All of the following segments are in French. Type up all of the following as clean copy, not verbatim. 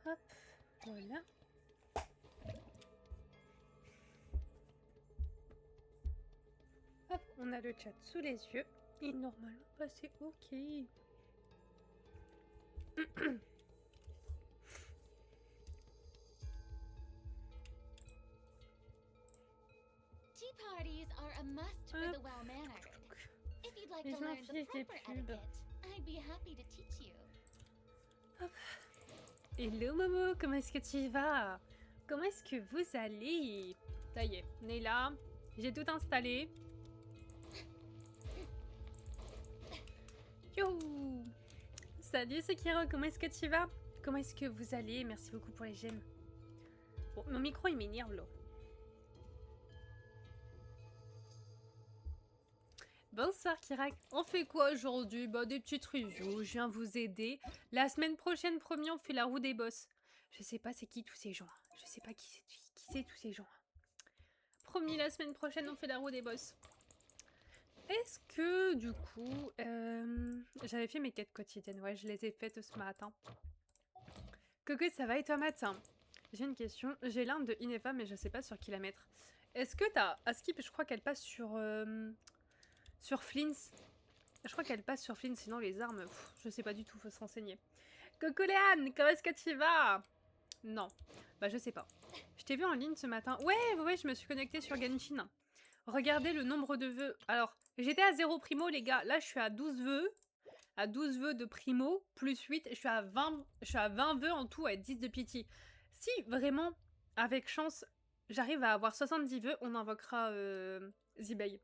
Hop, voilà. Hop, on a le chat sous les yeux. Et normalement, bah, c'est ok. Tea parties are a must for the well-mannered. If you'd like to learn the proper etiquette, I'd be happy to teach you. Hop. Hello Momo, comment est-ce que tu vas? Comment est-ce que vous allez? Ça y est, on est là. J'ai tout installé. Yo! Salut Sekiro, comment est-ce que tu vas? Comment est-ce que vous allez? Merci beaucoup pour les j'aime. Bon, mon micro il m'énerve là. Bonsoir Kirak, on fait quoi aujourd'hui? Bah des petites reviews, je viens vous aider. La semaine prochaine, promis, on fait la roue des boss. Je sais pas c'est qui tous ces gens. Je sais pas qui c'est tous ces gens. Promis, la semaine prochaine, on fait la roue des boss. Est-ce que, du coup, j'avais fait mes quêtes quotidiennes. Ouais, je les ai faites ce matin. Coucou, ça va et toi, matin? J'ai une question. J'ai l'arme de Inefa, mais je sais pas sur qui la mettre. Est-ce que t'as... Askip, je crois qu'elle passe sur Flins. Je crois qu'elle passe sur Flins, sinon les armes... je sais pas du tout, faut se renseigner. Coucou Léane, comment est-ce que tu vas? Non, bah je sais pas. Je t'ai vu en ligne ce matin. Ouais, je me suis connectée sur Genshin. Regardez le nombre de vœux. Alors, j'étais à 0 primo, les gars. Là, je suis à 12 vœux. À 12 vœux de primo, plus 8. Je suis à 20 vœux en tout, à 10 de pity. Si, vraiment, avec chance, j'arrive à avoir 70 vœux, on invoquera Zibei.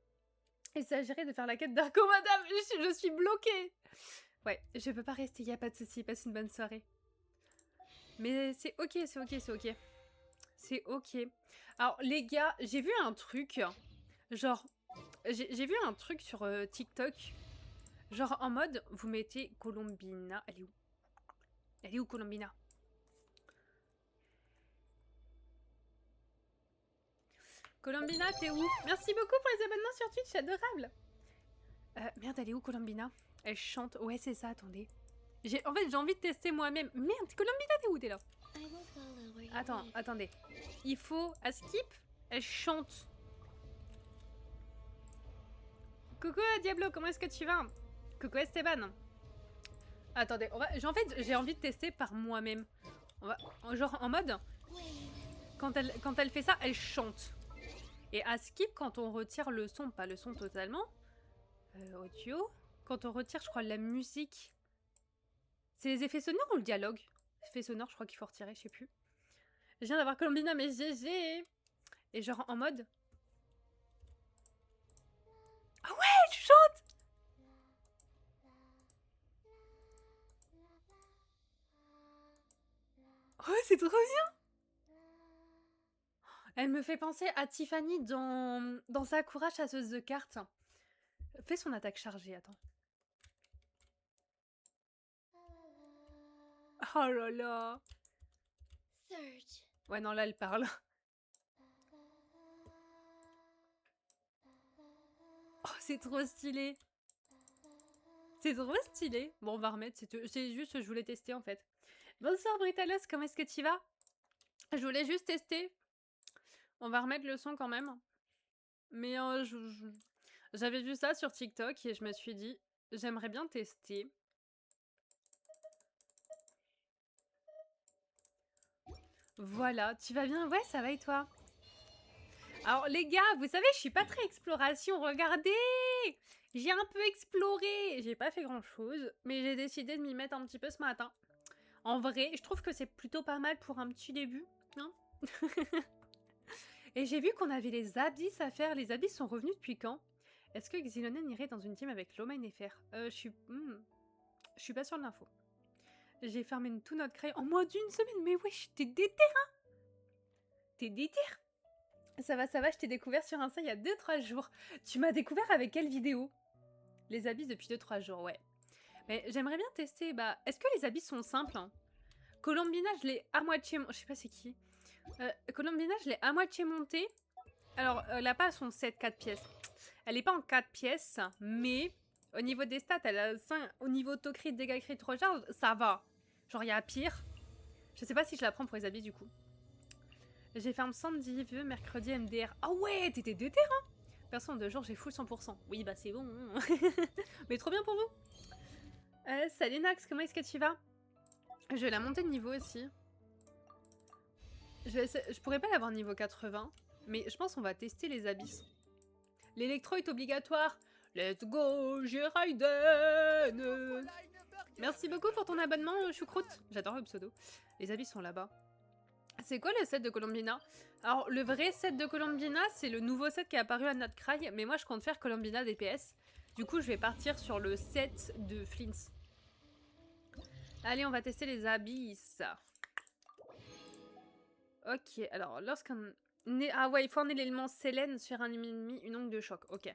Il s'agirait de faire la quête d'Arco, madame. Je suis bloquée. Ouais, je peux pas rester, y a pas de souci. Passe une bonne soirée. Mais c'est ok, c'est ok, c'est ok. C'est ok. Alors, les gars, j'ai vu un truc. Genre, j'ai vu un truc sur TikTok. Genre, en mode, vous mettez Colombina. Elle est où? Elle est où, Colombina? Colombina, t'es où? Merci beaucoup pour les abonnements sur Twitch, adorable. Merde, elle est où, Colombina? Elle chante. Ouais, c'est ça, attendez. En fait, j'ai envie de tester moi-même. Merde, Colombina, t'es où? T'es là? Attends, attendez. Il faut... À skip, elle chante. Coucou Diablo, comment est-ce que tu vas? Coucou Esteban. Attendez, en fait, j'ai envie de tester par moi-même. Genre en mode... Quand elle fait ça, elle chante. Et à skip, quand on retire le son, pas le son totalement, audio, quand on retire, je crois, la musique... C'est les effets sonores ou le dialogue? Effets sonores, je crois qu'il faut retirer, je sais plus. Je viens d'avoir Colombina, mais GG. Et genre en mode... Ah ouais, tu chantes! Oh, c'est trop bien! Elle me fait penser à Tiffany dans Sakura, chasseuse de cartes. Fais son attaque chargée, attends. Oh là là! Ouais, non, là, elle parle. Oh, c'est trop stylé! C'est trop stylé! Bon, on va remettre, c'est juste, je voulais tester, en fait. Bonsoir, Britalos, comment est-ce que tu vas? Je voulais juste tester. On va remettre le son quand même. Mais j'avais vu ça sur TikTok et je me suis dit, j'aimerais bien tester. Voilà, tu vas bien? Ouais, ça va et toi? Alors les gars, vous savez, je suis pas très exploration, regardez! J'ai un peu exploré, j'ai pas fait grand chose, mais j'ai décidé de m'y mettre un petit peu ce matin. En vrai, je trouve que c'est plutôt pas mal pour un petit début, hein. Et j'ai vu qu'on avait les abysses à faire, les abysses sont revenus depuis quand? Est-ce que Xilonen irait dans une team avec Lomain et Fer? Je suis pas sûre de l'info. J'ai fermé tout notre crayon en moins d'une semaine, mais wesh, t'es déter, hein? T'es déter? Ça va, je t'ai découvert sur Insta il y a 2-3 jours. Tu m'as découvert avec quelle vidéo? Les abysses depuis 2-3 jours, ouais. Mais j'aimerais bien tester, bah... Est-ce que les abysses sont simples, hein? Colombina, je l'ai à moitié... Je sais pas c'est qui. Colombina, je l'ai à moitié montée. Alors, elle a pas son set 4 pièces. Elle est pas en 4 pièces, mais... Au niveau des stats, elle a 5... Au niveau autocrit, dégâts crit, recharge, ça va. Genre, il y a pire. Je sais pas si je la prends pour les habits du coup. J'ai ferme samedi, vœux, mercredi, MDR. Ah ouais, t'étais de terrain. Perso, en 2 jours, j'ai full 100%. Oui, bah c'est bon. Hein. Mais trop bien pour vous. Salut Nax, comment est-ce que tu vas? Je vais la monter de niveau aussi. Je pourrais pas l'avoir niveau 80, mais je pense qu'on va tester les abysses. L'électro est obligatoire. Let's go, j'ai Raiden. Merci beaucoup pour ton abonnement, choucroute. J'adore le pseudo. Les abysses sont là-bas. C'est quoi le set de Colombina? Alors, le vrai set de Colombina, c'est le nouveau set qui est apparu à Notcry, mais moi je compte faire Colombina DPS. Du coup, je vais partir sur le set de Flints. Allez, on va tester les abysses. Ok, alors, lorsqu'un... Ah ouais, il faut un élément Sélène sur un ennemi, une ongle de choc. Ok.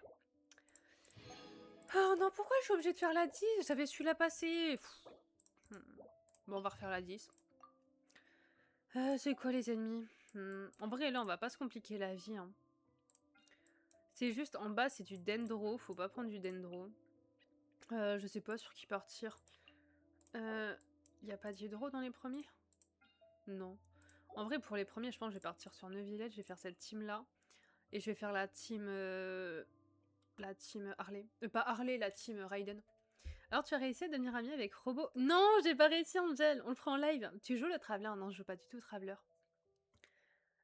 Oh non, pourquoi je suis obligée de faire la 10? J'avais su la passer. Bon, on va refaire la 10. C'est quoi les ennemis? En vrai, là, on va pas se compliquer la vie. Hein. C'est juste, en bas, c'est du dendro. Faut pas prendre du dendro. Je sais pas sur qui partir. Y a pas d'hydro dans les premiers? Non. En vrai, pour les premiers, je pense que je vais partir sur Neuvillette. Je vais faire cette team-là. Et je vais faire la team... La team Harley. Pas Harley, la team Raiden. Alors, tu as réussi à devenir ami avec Robo? Non, j'ai pas réussi, Angel. On le fera en live. Tu joues le Traveler? Non, je joue pas du tout Traveler.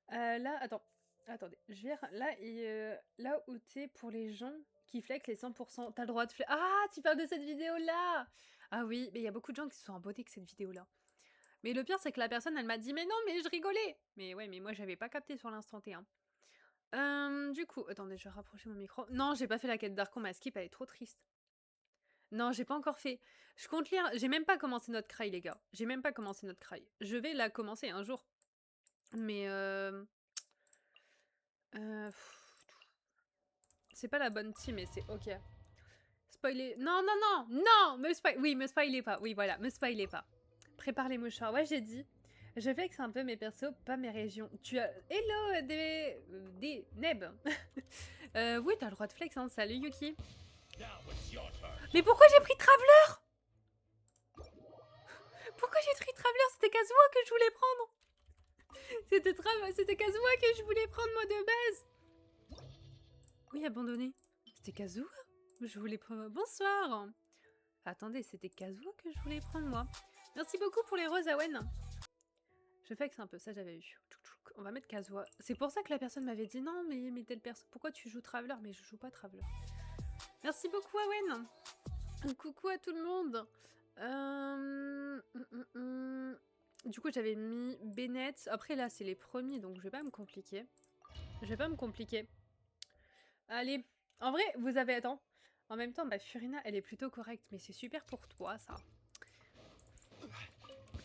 Là, attends. Attendez. Je vais... Là où t'es pour les gens qui flex les 100%. T'as le droit de flex... Ah, tu parles de cette vidéo-là! Ah oui, mais il y a beaucoup de gens qui se sont abonnés que cette vidéo-là. Mais le pire, c'est que la personne, elle m'a dit « Mais non, mais je rigolais !» Mais ouais, mais moi, j'avais pas capté sur l'instant T. Hein. Du coup... Attendez, je vais rapprocher mon micro. Non, j'ai pas fait la quête d'Archon, ma skip, elle est trop triste. Non, j'ai pas encore fait. Je compte lire. J'ai même pas commencé notre cry, les gars. J'ai même pas commencé notre cry. Je vais la commencer un jour. Mais c'est pas la bonne team, mais c'est ok. Spoiler. Non, non, non, non. Me spoilez pas. Oui, voilà, me spoilez pas. Prépare les mouchoirs. Ouais, j'ai dit. Je fais que c'est un peu mes persos, pas mes régions. Tu as. Hello, des Neb. Oui, t'as le droit de flex, hein. Salut, Yuki. Mais pourquoi j'ai pris Traveler? Pourquoi j'ai pris Traveler? C'était Kazuha que je voulais prendre. C'était Kazuha que je voulais prendre, moi, de base. Oui, abandonné. C'était Kazuha? Je voulais prendre... Bonsoir. Attendez, c'était Kazuha que je voulais prendre, moi. Merci beaucoup pour les roses, Awen. Je fais que c'est un peu ça, j'avais eu. On va mettre Kazuha. C'est pour ça que la personne m'avait dit non, mais telle personne... Pourquoi tu joues Traveler? Mais je joue pas Traveler. Merci beaucoup, Awen. Coucou à tout le monde. Du coup, j'avais mis Bennett. Après, là, c'est les premiers, donc je vais pas me compliquer. Allez. En vrai, vous avez... Attends. En même temps, bah, Furina, elle est plutôt correcte. Mais c'est super pour toi, ça.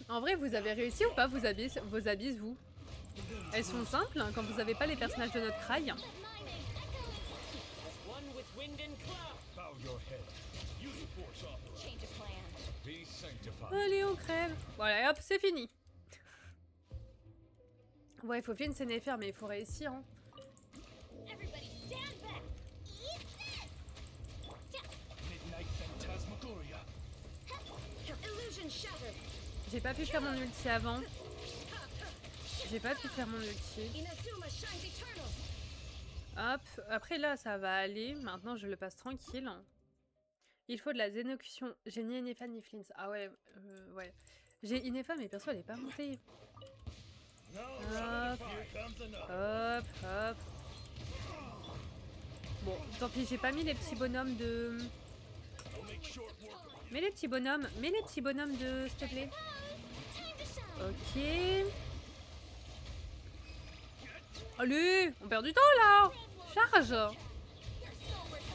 En vrai, vous avez réussi ou pas vos abysses, vous? Elles sont simples, hein, quand vous avez pas les personnages de notre cry. Allez, on crève. Voilà, hop, c'est fini. Ouais, il faut faire une scène FR, mais il faut réussir. Hein. J'ai pas pu faire mon ulti avant. Hop, après là, ça va aller. Maintenant, je le passe tranquille. Il faut de la Zénocution. J'ai ni Inefa ni Flints. Ah ouais, ouais. J'ai Inefa, mais perso, elle est pas montée. Hop, hop, hop. Bon, tant pis, j'ai pas mis les petits bonhommes de... Mets les petits bonhommes de... S'il te plaît. Ok. Allez, on perd du temps là. Charge.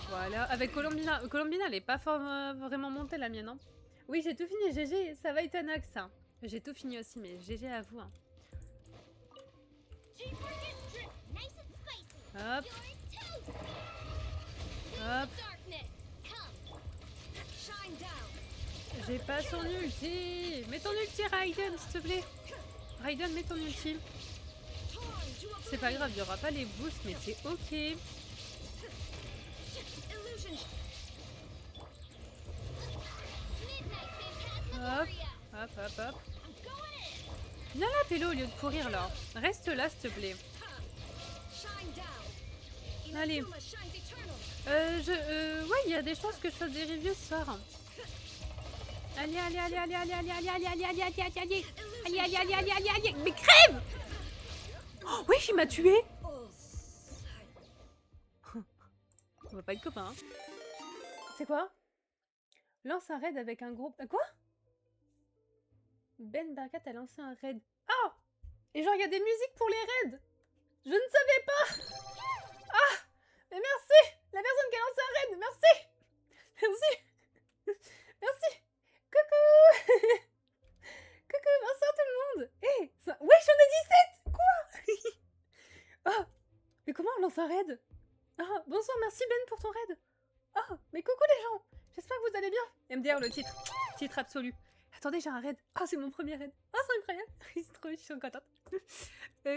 Voilà, avec Colombina. Colombina, elle est pas vraiment montée la mienne, hein. Oui, j'ai tout fini, GG. Ça va, Etanox. J'ai tout fini aussi, mais GG à vous. Hein. Hop. Hop. J'ai pas son ulti. Mets ton ulti, Raiden, s'il te plaît. Raiden, mets ton ulti. C'est pas grave, il n'y aura pas les boosts, mais c'est ok. Hop, hop, hop, hop. Viens là, Pélo, au lieu de courir là. Reste là, s'il te plaît. Allez. Ouais, il y a des chances que je fasse des reviews ce soir. Allez, allez, allez, allez, allez, allez, allez, allez, allez, allez, allez, allez, allez, allez, allez, allez, allez, allez, allez, mais crève! Oh, oui, il m'a tué. On va pas être copains. Hein. C'est quoi? Lance un raid avec un groupe. Quoi? Ben Barkat a lancé un raid. Ah! Et genre, il y a des musiques pour les raids. Je ne savais pas. Ah! Mais merci! La personne qui a lancé un raid, merci! Merci! Merci! Coucou! Coucou, bonsoir tout le monde! Hé! Hey, ouais, j'en ai 17! Quoi? Oh! Mais comment on lance un raid? Ah, bonsoir, merci Ben pour ton raid! Oh! Mais coucou les gens! J'espère que vous allez bien! MDR, le titre. Titre absolu. Attendez, j'ai un raid. Ah, c'est mon premier raid. Ah, c'est incroyable. C'est trop, je suis contente.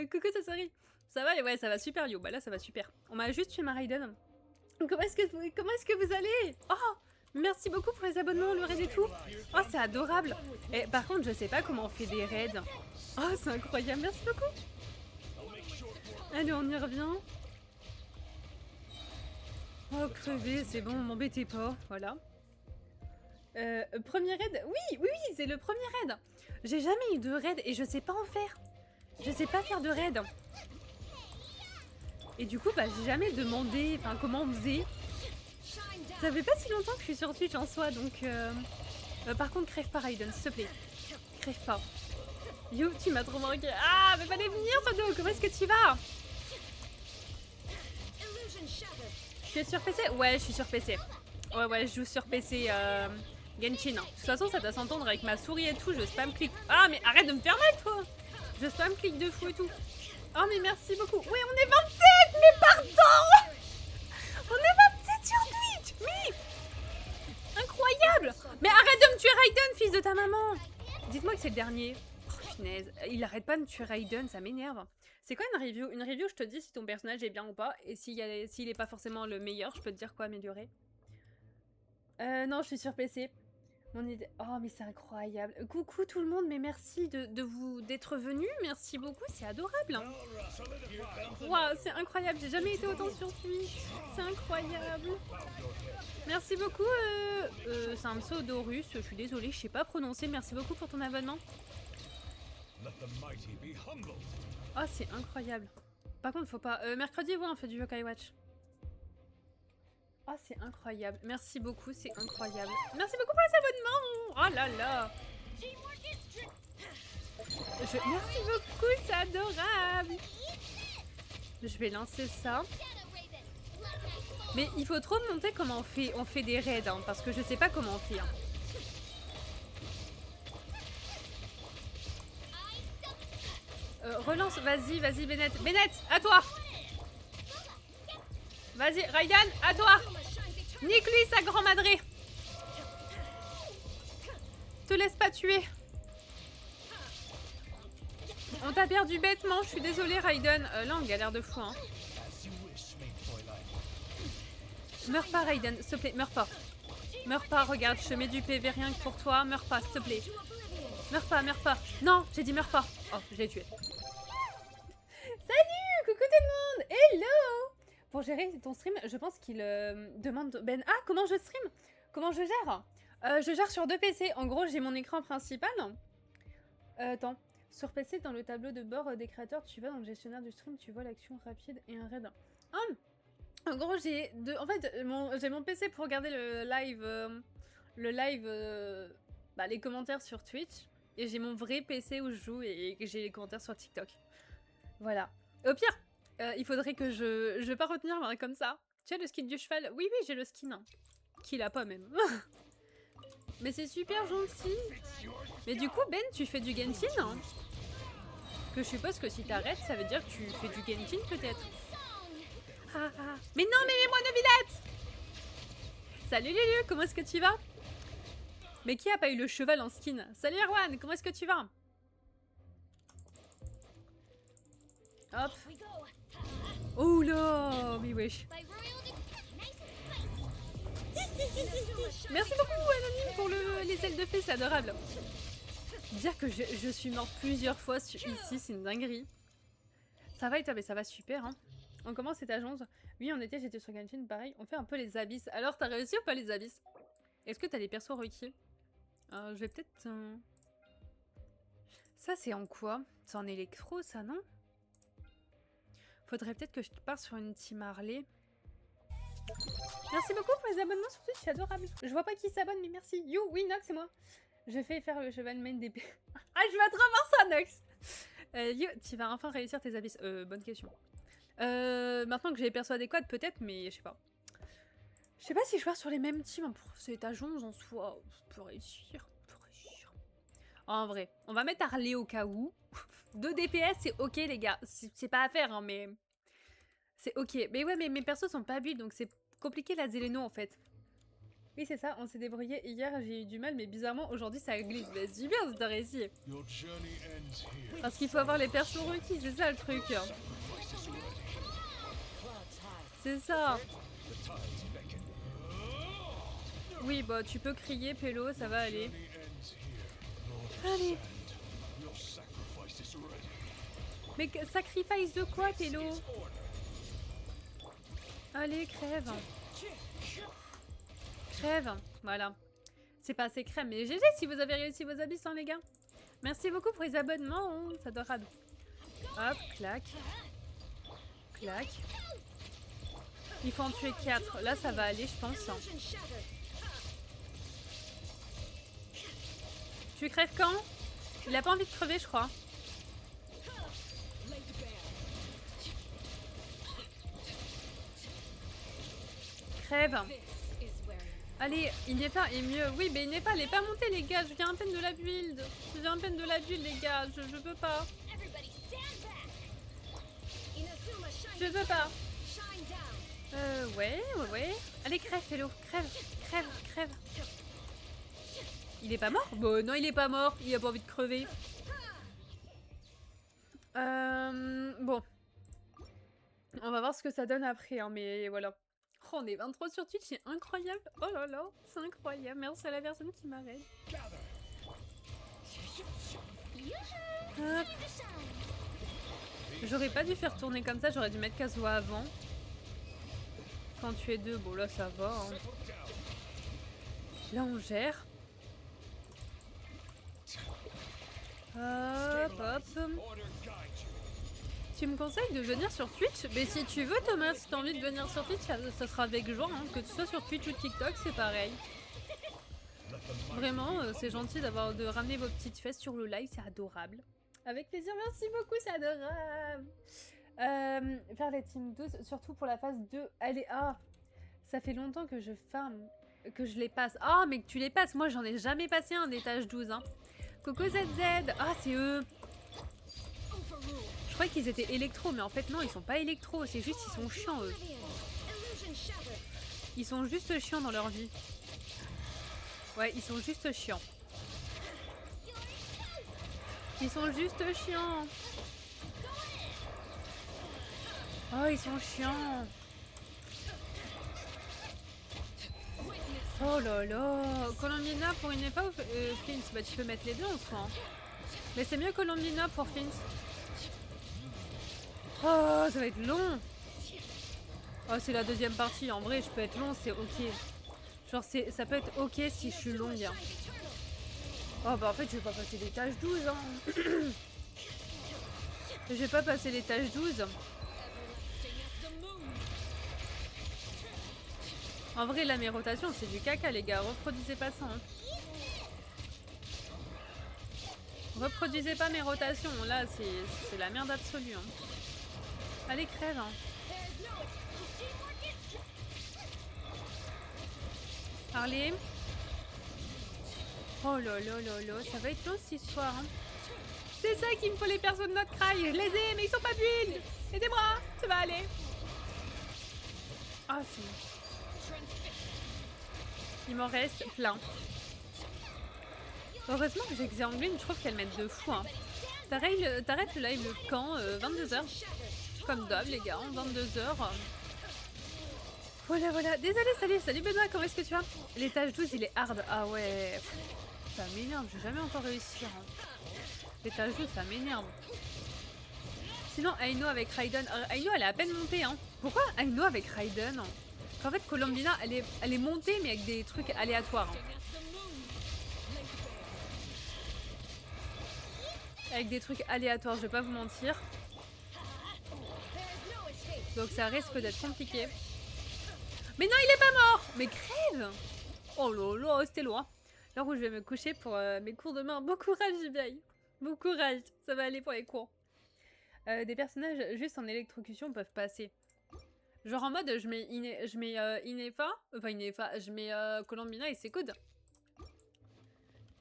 Coucou, Sassari. Ça va? Ouais, ça va super, yo. Bah là, ça va super. On m'a juste fait ma Raiden. Comment est-ce que vous allez? Oh, merci beaucoup pour les abonnements, le raid et tout. Oh, c'est adorable. Et par contre, je sais pas comment on fait des raids. Oh, c'est incroyable. Merci beaucoup. Allez, on y revient. Oh, crevé, c'est bon, m'embêtez pas. Voilà. Premier raid. Oui, oui, oui, c'est le premier raid. J'ai jamais eu de raid et je sais pas en faire. Je sais pas faire de raid. Et du coup, bah, j'ai jamais demandé comment on faisait. Ça fait pas si longtemps que je suis sur Twitch en soi, donc... par contre, crève pas, Raiden, s'il te plaît. Crève pas. Yo, tu m'as trop manqué. Ah, mais fallait venir, Fado. Comment est-ce que tu vas? Tu es sur PC? Ouais, je suis sur PC. Ouais, je joue sur PC Genshin. De toute façon, ça doit s'entendre avec ma souris et tout. Je spam clic. Ah, mais arrête de me faire mal, toi. Je spam clic de fou et tout. Oh, mais merci beaucoup. Oui, on est 27, mais pardon. On est 27 sur Twitch. Oui. Incroyable. Mais arrête de me tuer, Raiden, fils de ta maman. Dites-moi que c'est le dernier. Oh, punaise. Il arrête pas de me tuer, Raiden. Ça m'énerve. C'est quoi une review? Une review, je te dis si ton personnage est bien ou pas. Et s'il est pas forcément le meilleur, je peux te dire quoi améliorer. Non, je suis sur PC. Mon idée... Oh, mais c'est incroyable. Coucou tout le monde, mais merci d'être venu. Merci beaucoup, c'est adorable. Waouh, c'est incroyable. J'ai jamais été autant sur Twitch. C'est incroyable. Merci beaucoup. C'est un pseudo russe. Je suis désolée, je sais pas prononcer. Merci beaucoup pour ton abonnement. Oh, c'est incroyable. Par contre, faut pas... mercredi, ouais, on fait du Yokai Watch. Oh, c'est incroyable. Merci beaucoup, c'est incroyable. Merci beaucoup pour les abonnements. Oh là là. Merci beaucoup, c'est adorable. Je vais lancer ça. Mais il faut trop me montrer comment on fait des raids, hein, parce que je sais pas comment on fait. Hein. Relance, vas-y, Bennett. Bennett, à toi. Vas-y, Raiden, à toi. Nique-lui, sa grand-madrée. Te laisse pas tuer. On t'a perdu bêtement, je suis désolée, Raiden. Là, on galère de fou, hein. Meurs pas, Raiden, s'il te plaît, meurs pas. Meurs pas, regarde, je te mets du PV rien que pour toi. Meurs pas, s'il te plaît. Meurs pas, meurs pas. Non, j'ai dit meurs pas. Oh, je l'ai tué. Salut, coucou tout le monde. Hello. Pour gérer ton stream, je pense qu'il demande... Ben, ah, comment je stream? Comment je gère? Je gère sur 2 PC. En gros, j'ai mon écran principal. Attends. Sur PC, dans le tableau de bord des créateurs, tu vas dans le gestionnaire du stream, tu vois l'action rapide et un raid. En gros, j'ai deux... En fait, j'ai mon PC pour regarder le live... les commentaires sur Twitch. Et j'ai mon vrai PC où je joue et j'ai les commentaires sur TikTok. Voilà. Au pire, il faudrait que je vais pas retenir comme ça. Tu as le skin du cheval? Oui, j'ai le skin. Hein. Qu'il a pas même. Mais c'est super gentil. Mais du coup, Ben, tu fais du Genshin hein? Que je suppose que si t'arrêtes, ça veut dire que tu fais du Genshin peut-être. Ah, ah. Mais non, mais mets-moi Nobilette. Salut Lulu, comment est-ce que tu vas? Mais qui a pas eu le cheval en skin? Salut Erwan, comment est-ce que tu vas? Hop. Oh là, mais wesh. Merci beaucoup Anonyme pour les ailes de fée, c'est adorable. Dire que je suis morte plusieurs fois ici, c'est une dinguerie. Ça va et toi? Mais ça va super, hein. On commence étage 11. Oui, en été, j'étais sur Genshin, pareil. On fait un peu les abysses. Alors, t'as réussi ou pas les abysses? Est-ce que t'as les persos requis? Je vais peut-être... Ça, c'est en quoi? C'est en électro, ça, non? Faudrait peut-être que je parte sur une team Harley. Merci beaucoup pour les abonnements sur Twitch, c'est adorable. Je vois pas qui s'abonne, mais merci. You, oui, Nox, c'est moi. Je fais faire le cheval main d'épée. Ah, je vais trop voir ça, Nox. You, tu vas enfin réussir tes abysses. Bonne question. Maintenant que j'ai les persos adéquats, peut-être, mais je sais pas. Je sais pas si je pars sur les mêmes teams. Pour cet étage 11 en soi, je peux réussir. En vrai, on va mettre Harley au cas où. 2 DPS, c'est ok, les gars. C'est pas à faire, hein, mais... C'est ok. Mais ouais, mais mes persos sont pas build, donc c'est compliqué la Zéléno, en fait. Oui, c'est ça, on s'est débrouillé. Hier, j'ai eu du mal, mais bizarrement, aujourd'hui, ça glisse. Bah, c'est bien, cette réussi. Parce qu'il faut avoir les persos requis, c'est ça, le truc. C'est ça. Oui, bah, tu peux crier, Pélo, ça va aller. Allez. Mais sacrifice de quoi, Pélo? Allez, crève. Crève. Voilà. C'est pas assez crème, mais GG si vous avez réussi vos abysses, hein, les gars. Merci beaucoup pour les abonnements. Ça doit rad. Hop, clac. Clac. Il faut en tuer 4. Là, ça va aller, je pense. Tu crèves quand? Il a pas envie de crever, je crois. Crève. Allez, Igneta est mieux. Oui, mais Igneta, elle est pas montée, les gars. Je viens à peine de la build. Je viens à peine de la build, les gars. Je peux pas. Je peux pas. Ouais. Allez, crève, Hello. Crève. Il est pas mort? Bon, non, il est pas mort. Il a pas envie de crever. Bon. On va voir ce que ça donne après, hein, mais voilà. Oh, on est 23 sur Twitch, c'est incroyable. Oh là là, c'est incroyable. Merci à la personne qui m'arrête. J'aurais pas dû faire tourner comme ça, j'aurais dû mettre Kazuha avant. Quand tu es deux, bon là ça va. Hein. Là on gère. Hop. Tu me conseilles de venir sur Twitch? Mais si tu veux, Thomas, si t'as envie de venir sur Twitch, ça sera avec joie, hein. Que tu sois sur Twitch ou TikTok, c'est pareil. Vraiment, c'est gentil de ramener vos petites fesses sur le live, c'est adorable. Avec plaisir, merci beaucoup, c'est adorable. Faire les team 12, surtout pour la phase 2. Allez, ça fait longtemps que je farm, que je les passe. Ah, mais que tu les passes, moi j'en ai jamais passé un d'étage 12. Hein. Coco ZZ, c'est eux. Je croyais qu'ils étaient électro, mais en fait non, ils sont pas électro, c'est juste ils sont chiants eux. Ils sont juste chiants dans leur vie. Ouais, ils sont juste chiants. Ils sont juste chiants. Oh, ils sont chiants. Oh là là. Colombina pour une épave, Prince, bah tu peux mettre les deux en soi. Hein. Mais c'est mieux Colombina pour Prince. Oh, ça va être long. Oh, c'est la deuxième partie. En vrai, je peux être long, c'est ok. Genre, ça peut être ok si je suis longue. Hein. Oh, bah en fait, je vais pas passer l'étage 12. Hein. Je vais pas passer l'étage 12. En vrai, là, mes rotations, c'est du caca, les gars. Reproduisez pas ça. Hein. Reproduisez pas mes rotations. Là, c'est la merde absolue. Hein. Allez, crève. Hein. Harley. Oh là là là là. Ça va être long cette histoire. Hein. C'est ça qu'il me faut les persos de notre cry. Je les ai, mais ils sont pas build. Aidez-moi. Ça va aller. Ah, si. Il m'en reste plein. Heureusement que j'ai Xehanglin, je trouve qu'elle m'aide de fou. Hein. T'arrêtes le live quand 22h. Comme d'hab, les gars, 22h. Voilà. Désolé, salut Benoît, comment est-ce que tu vas? L'étage 12, il est hard. Ah ouais. ça m'énerve. J'ai jamais encore réussi. Hein. L'étage 2, ça m'énerve. Sinon, Aino avec Raiden. Aino, elle est à peine montée. Hein. Pourquoi Aino avec Raiden? En fait, Colombina, elle est montée, mais avec des trucs aléatoires. Hein. Avec des trucs aléatoires, je vais pas vous mentir. Donc ça risque d'être compliqué. Mais non, il est pas mort! Mais crève! Oh là là, c'était loin. L'heure où je vais me coucher pour mes cours demain. Bon courage, Jibai. Bon courage, ça va aller pour les cours. Des personnages juste en électrocution peuvent passer. Genre en mode, je mets Inefa, je mets Colombina et c'est good.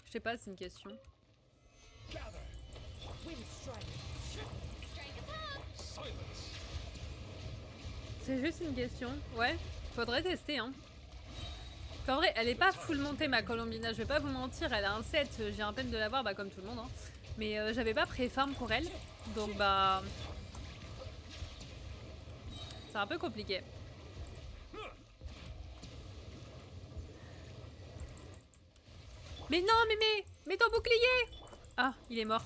Je sais pas, c'est une question. C'est juste une question, ouais. Faudrait tester, hein. En vrai, elle est pas full montée ma Colombina, je vais pas vous mentir, elle a un 7, j'ai un peine de l'avoir, bah comme tout le monde, hein. Mais j'avais pas pré-farm pour elle, donc bah... c'est un peu compliqué. Mais non, mais ton bouclier! Ah, il est mort.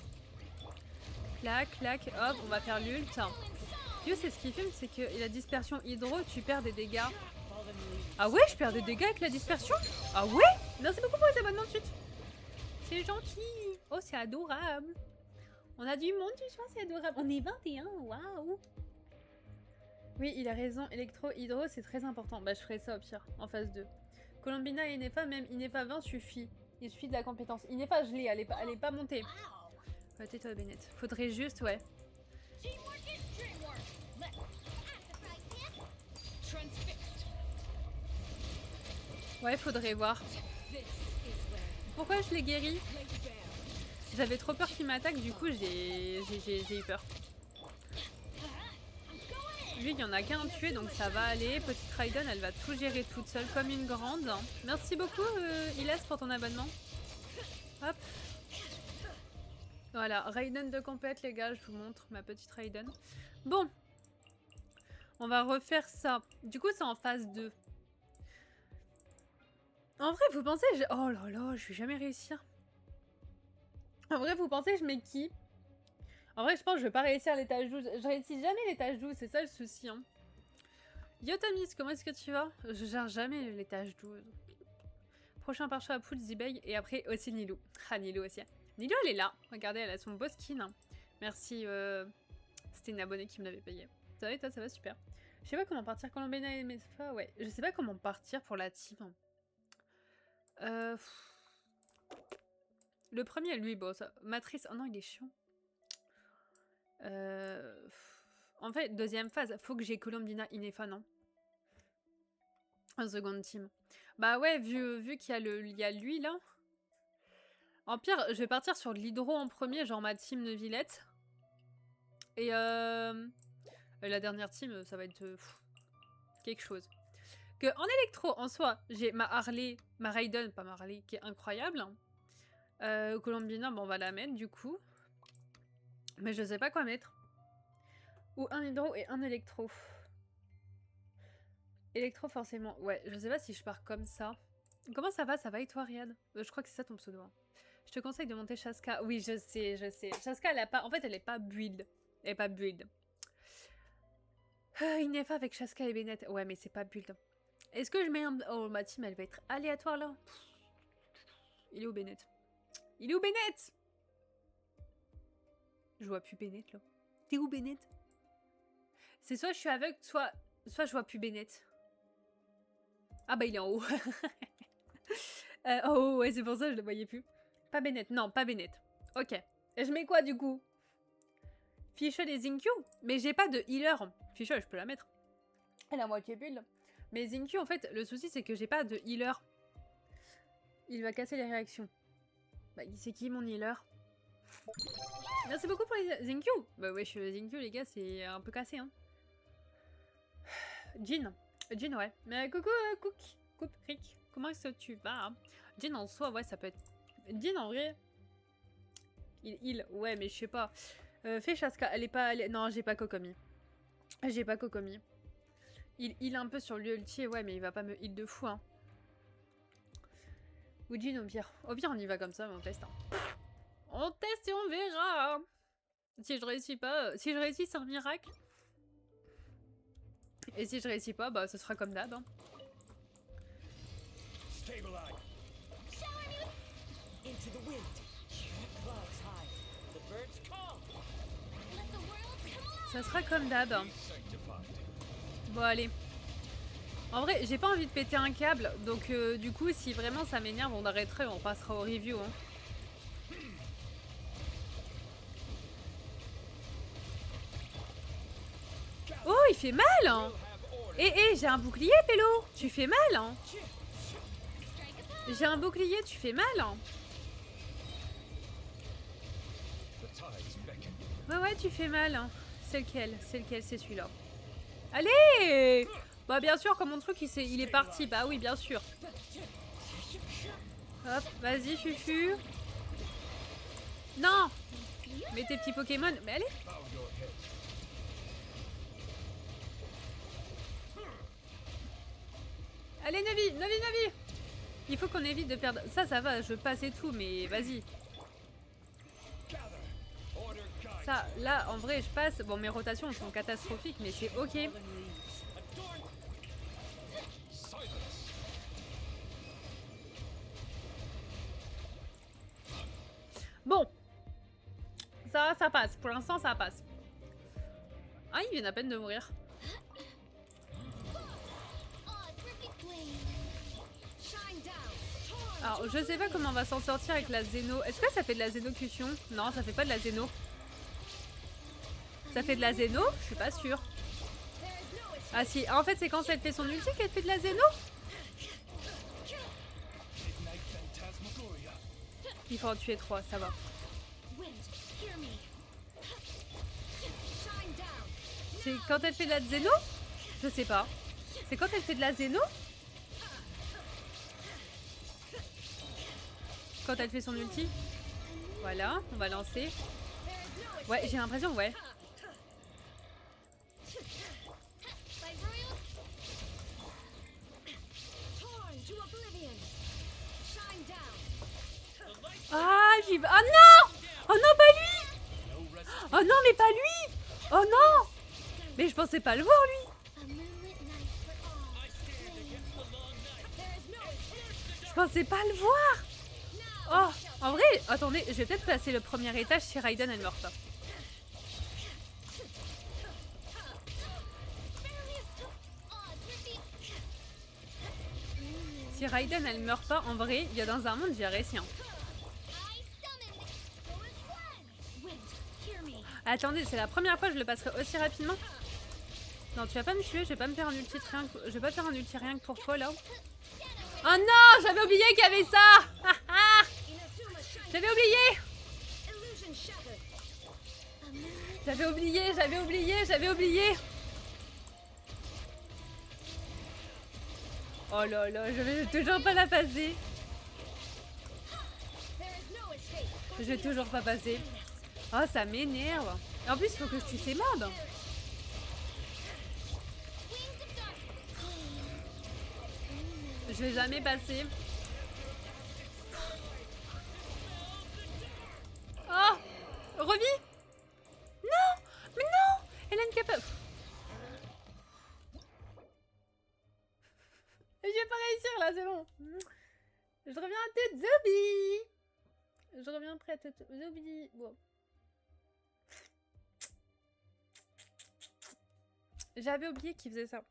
Clac, clac, hop, on va faire l'ult. Yo, c'est ce qu'il filme, c'est que la dispersion hydro, tu perds des dégâts. Ah ouais, je perds des dégâts avec la dispersion? Ah ouais? Merci beaucoup pour les abonnements de suite. C'est gentil. Oh, c'est adorable. On a du monde ce soir, c'est adorable. On est 21, waouh. Oui, il a raison, électro-hydro, c'est très important. Bah, je ferai ça au pire, en phase 2. Colombina et Inefa, même Inefa 20 suffit. Il suffit de la compétence. Inefa, je l'ai, elle est pas montée. Ouais, tais-toi, Bennett. Faudrait juste, ouais. Ouais, faudrait voir. Pourquoi je l'ai guéri? J'avais trop peur qu'il m'attaque, du coup j'ai eu peur. Lui, il y en a qu'un tué, donc ça va aller. Petite Raiden, elle va tout gérer toute seule comme une grande. Merci beaucoup, Ilas, pour ton abonnement. Hop. Voilà, Raiden de compète, les gars, je vous montre ma petite Raiden. Bon. On va refaire ça. Du coup, c'est en phase 2. En vrai, vous pensez... Oh là là, je vais jamais réussir. En vrai, vous pensez je mets qui? En vrai, je pense que je vais pas réussir l'étage 12. Je réussis jamais l'étage 12, c'est ça le souci. Hein. Yotamis, comment est-ce que tu vas? Je gère jamais l'étage 12. Prochain parchoir à poule, Zibeg, et après aussi Nilou. Ah, Nilou aussi. Nilou, elle est là. Regardez, elle a son beau skin. Merci, c'était une abonnée qui me l'avait payé. Ça va et toi, ça va super. Je sais pas comment partir Colombina et Mesfa, ouais. Je sais pas comment partir pour la team. Le premier, lui, bon, ça... Matrice, oh non, il est chiant. En fait, deuxième phase, faut que j'ai Colombina Inefa, non? En seconde team. Bah ouais, vu qu'il y a lui, là. En pire, je vais partir sur l'hydro en premier, genre ma team de Villette. Et la dernière team, ça va être quelque chose. Que en électro, en soi, j'ai ma Harley, ma Raiden, pas ma Harley, qui est incroyable. Colombina, bon, on va la mettre, du coup. Mais je sais pas quoi mettre. Ou un hydro et un électro. Électro, forcément. Ouais, je sais pas si je pars comme ça. Comment ça va? Ça va et toi, Riyad? Je crois que c'est ça ton pseudo. Hein. Je te conseille de monter Shaska. Oui, je sais, je sais. Shaska, elle a pas... En fait, elle est pas build. Elle est pas build. Inefa avec Shaska et Bennett. Ouais, mais c'est pas build. Est-ce que je mets un... Oh, ma team, elle va être aléatoire, là. Il est où, Bennett? Il est où, Bennett? Je vois plus Bennett, là. T'es où, Bennett? C'est soit je suis aveugle, soit je vois plus Bennett. Ah bah il est en haut. Oh ouais, c'est pour ça que je le voyais plus. Pas Bennett, non, pas Bennett. Ok. Et je mets quoi du coup? Fischl et Xinkyu? Mais j'ai pas de healer. Fischl, je peux la mettre. Elle a moitié build. Mais Xinkyu, en fait, le souci c'est que j'ai pas de healer. Il va casser les réactions. Bah, c'est qui mon healer? Merci beaucoup pour les Xinkyu. Bah ouais, Xinkyu, les gars, c'est un peu cassé, hein. Jin, ouais. Mais coucou, Rick. Comment est-ce que tu vas? Jin en soi, ouais, ça peut être... Jin en vrai... Ouais, mais je sais pas. Fais Shaska, elle est pas... Non, j'ai pas Kokomi. J'ai pas Kokomi. Il heal un peu sur l'ulti, ouais, mais il va pas me heal de fou, hein. Ou Jean au pire. Au pire, on y va comme ça, mais on teste. Hein. On teste et on verra. Si je réussis pas, si je réussis, c'est un miracle. Et si je réussis pas, bah ce sera comme d'hab. Hein. Ça sera comme d'hab. Bon, allez. En vrai, j'ai pas envie de péter un câble, donc du coup, si vraiment ça m'énerve, on arrêterait et on passera au review. Hein. Oh, il fait mal hein. J'ai un bouclier, Pélo. Tu fais mal hein. J'ai un bouclier, tu fais mal hein. Ouais, tu fais mal hein. C'est lequel? C'est celui-là. Allez. Bah bien sûr, comme mon truc il est parti. Bah oui, bien sûr. Hop, vas-y, Fufu. Non. Mais tes petits Pokémon. Mais allez. Allez, Navi. Il faut qu'on évite de perdre... Ça va, je passe et tout, mais vas-y. Ça, là, en vrai, je passe. Bon, mes rotations sont catastrophiques, mais c'est ok. Bon. Ça passe. Pour l'instant, ça passe. Ah, il vient à peine de mourir. Alors, je sais pas comment on va s'en sortir avec la Zéno. Est-ce que ça fait de la Zénocution? Non, ça fait pas de la Zéno. Ça fait de la Zéno? Je suis pas sûre. Ah si, en fait c'est quand elle fait son ulti qu'elle fait de la Zéno? Il faut en tuer 3, ça va. C'est quand elle fait de la Zéno? Je sais pas. C'est quand elle fait de la Zéno? Quand elle fait son ulti? Voilà, on va lancer. Ouais, j'ai l'impression, ouais. Ah, j'y vais. Oh non! Oh non, pas lui! Oh non, mais pas lui! Oh non! Mais je pensais pas le voir, lui! Je pensais pas le voir! Oh, en vrai, attendez, je vais peut-être passer le premier étage si Raiden elle meurt pas. Si Raiden elle meurt pas, en vrai, il y a dans un monde, j'ai réussi. Hein. Attendez, c'est la première fois que je le passerai aussi rapidement. Non, tu vas pas me tuer, je vais pas me faire un ulti rien que... Je vais pas faire un ulti rien que pour toi là. Oh non, j'avais oublié qu'il y avait ça. J'avais oublié. J'avais oublié. Oh là là, je vais toujours pas la passer. Je vais toujours pas passer. Oh, ça m'énerve. En plus, il faut que je tue ces mobs. Je vais jamais passer. Oh, revis. Non, mais non. Elle est incapable. Je vais pas réussir là, c'est bon. Je reviens à tête zombie. Je reviens près à tête zombie. Bon. J'avais oublié qu'il faisait ça.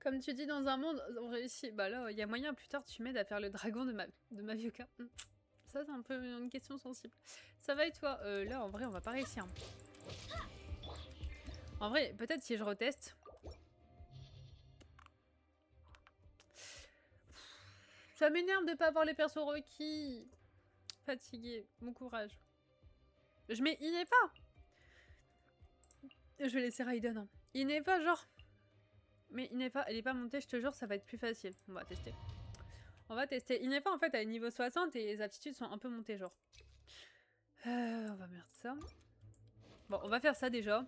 Comme tu dis, dans un monde, on réussit. Bah là, il y a moyen plus tard, tu m'aides à faire le dragon de ma Vioka. Ça, c'est un peu une question sensible. Ça va et toi? Là, en vrai, on va pas réussir. En vrai, peut-être si je reteste. Ça m'énerve de pas avoir les persos requis. Fatigué. Bon courage. Je mets Inepa. Je vais laisser Raiden. Hein. Inepa, genre. Mais Inepa, elle est pas montée, je te jure, ça va être plus facile. On va tester. On va tester. Inepa, en fait, elle est niveau 60 et les aptitudes sont un peu montées, genre. On va mettre ça. Bon, on va faire ça déjà.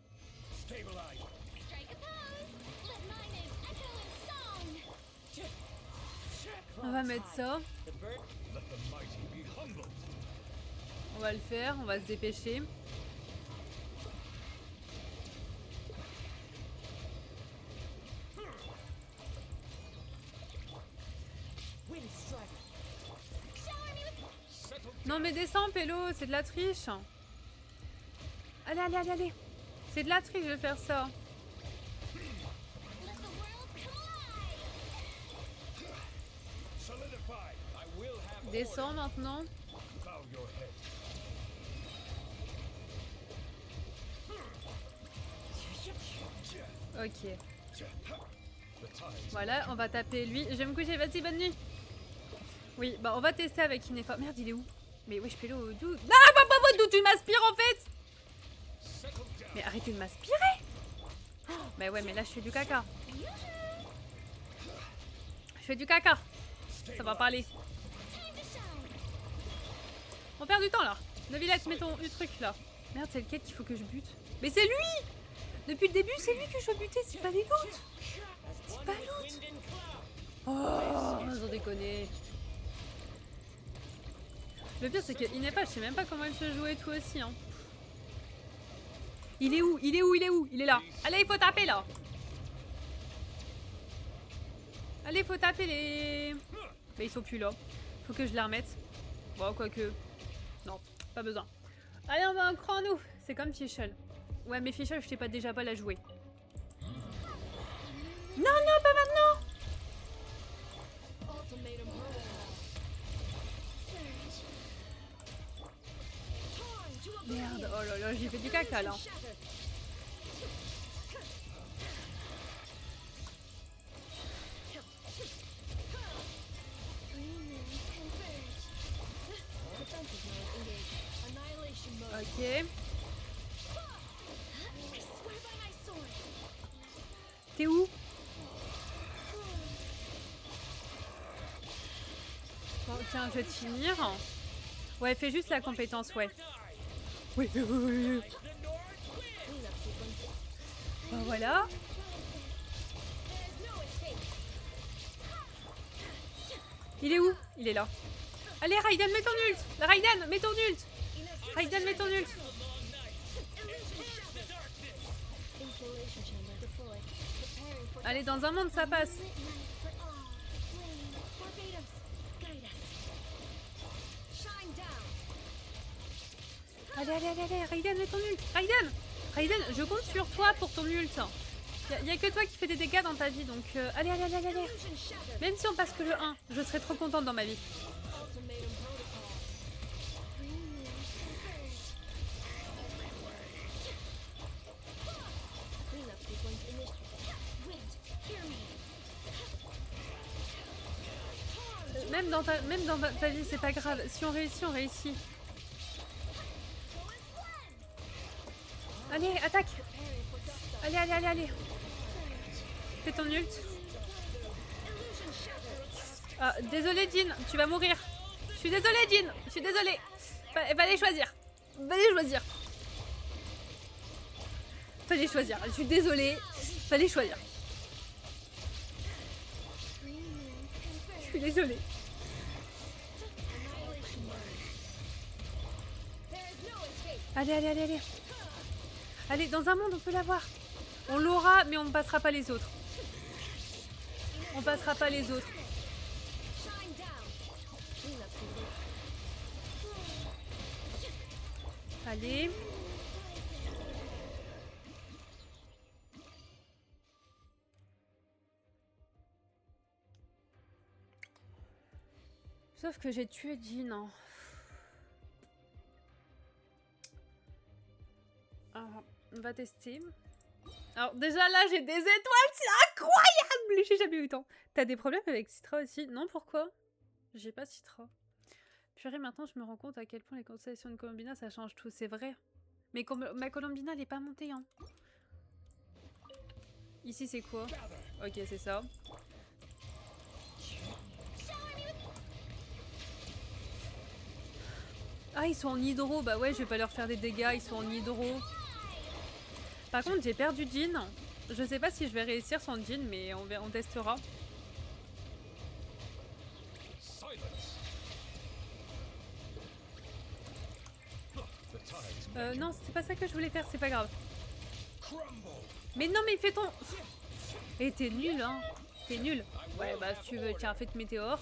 On va mettre ça. On va le faire, on va se dépêcher. Non mais descends Pélo, c'est de la triche. Allez, allez, allez, allez. C'est de la triche de faire ça. Descends maintenant. Ok. Voilà, on va taper lui. Je vais me coucher, vas-y, bonne nuit. Oui, bah on va tester avec Inefa. Merde, il est où? Mais wesh, Pélo, d'où? Ah, bah, d'où tu m'aspires en fait? Mais arrêtez de m'aspirer. Oh, bah ouais, mais là je fais du caca. Je fais du caca. Ça va parler. On perd du temps là. Novillette, mets ton truc là. Merde, c'est lequel qu'il faut que je bute? Mais c'est lui! Depuis le début, c'est lui que je dois buter, c'est pas les autres. C'est pas l'autre. Oh, sans déconner. Le pire, c'est que Inepa, je sais même pas comment elle se jouait tout aussi. Hein. Il est où? Il est où? Il est où? Il est là. Allez, il faut taper là. Allez, il faut taper les... Mais ils sont plus là. Faut que je les remette. Bon, quoique... Non, pas besoin. Allez, on va en cran, nous. C'est comme Fischl. Ouais, mais Fischl, je sais pas déjà pas la jouer. Non, non, pas maintenant. Merde, oh là là, j'ai fait du caca là. Ok. T'es où? Bon, tiens, je vais te finir. Ouais, fais juste la compétence, ouais. Oui, oui, oui, oui. Ben voilà. Il est où? Il est là. Allez, Raiden, mets ton ult. Raiden, mets ton ult. Raiden, mets ton ult. Allez, dans un monde, ça passe. Allez, allez, allez, allez, Raiden, mets ton ult. Raiden, Raiden, je compte sur toi pour ton ult. Y a que toi qui fais des dégâts dans ta vie, donc allez, allez, allez, allez, allez. Même si on passe que le 1, je serai trop contente dans ma vie. Même dans ta vie, c'est pas grave. Si on réussit, on réussit. Allez, attaque. Allez, allez, allez, allez. Fais ton ult. Ah, désolé, Jean, tu vas mourir. Je suis désolée, Jean. Je suis désolée. Fallait choisir. Fallait choisir. Fallait choisir. Je suis désolée. Fallait choisir. Je suis désolée. Allez, allez, allez, allez. Allez, dans un monde, on peut l'avoir. On l'aura, mais on ne passera pas les autres. On passera pas les autres. Allez. Sauf que j'ai tué Jean. Hein. Alors, on va tester. Alors déjà là j'ai des étoiles, c'est incroyable. J'ai jamais eu autant. T'as des problèmes avec Citra aussi? Non, pourquoi? J'ai pas Citra. Purée, maintenant je me rends compte à quel point les constellations de Colombina ça change tout, c'est vrai. Mais ma Colombina elle est pas montée hein. Ici c'est quoi? Ok, c'est ça. Ah, ils sont en hydro. Bah ouais, je vais pas leur faire des dégâts, ils sont en hydro. Par contre, j'ai perdu Jean. Je sais pas si je vais réussir sans Jean, mais on testera. Non, c'était pas ça que je voulais faire, c'est pas grave. Mais non, mais fais ton... Et t'es nul, hein. T'es nul. Ouais, bah si tu veux, tiens, fais de météore.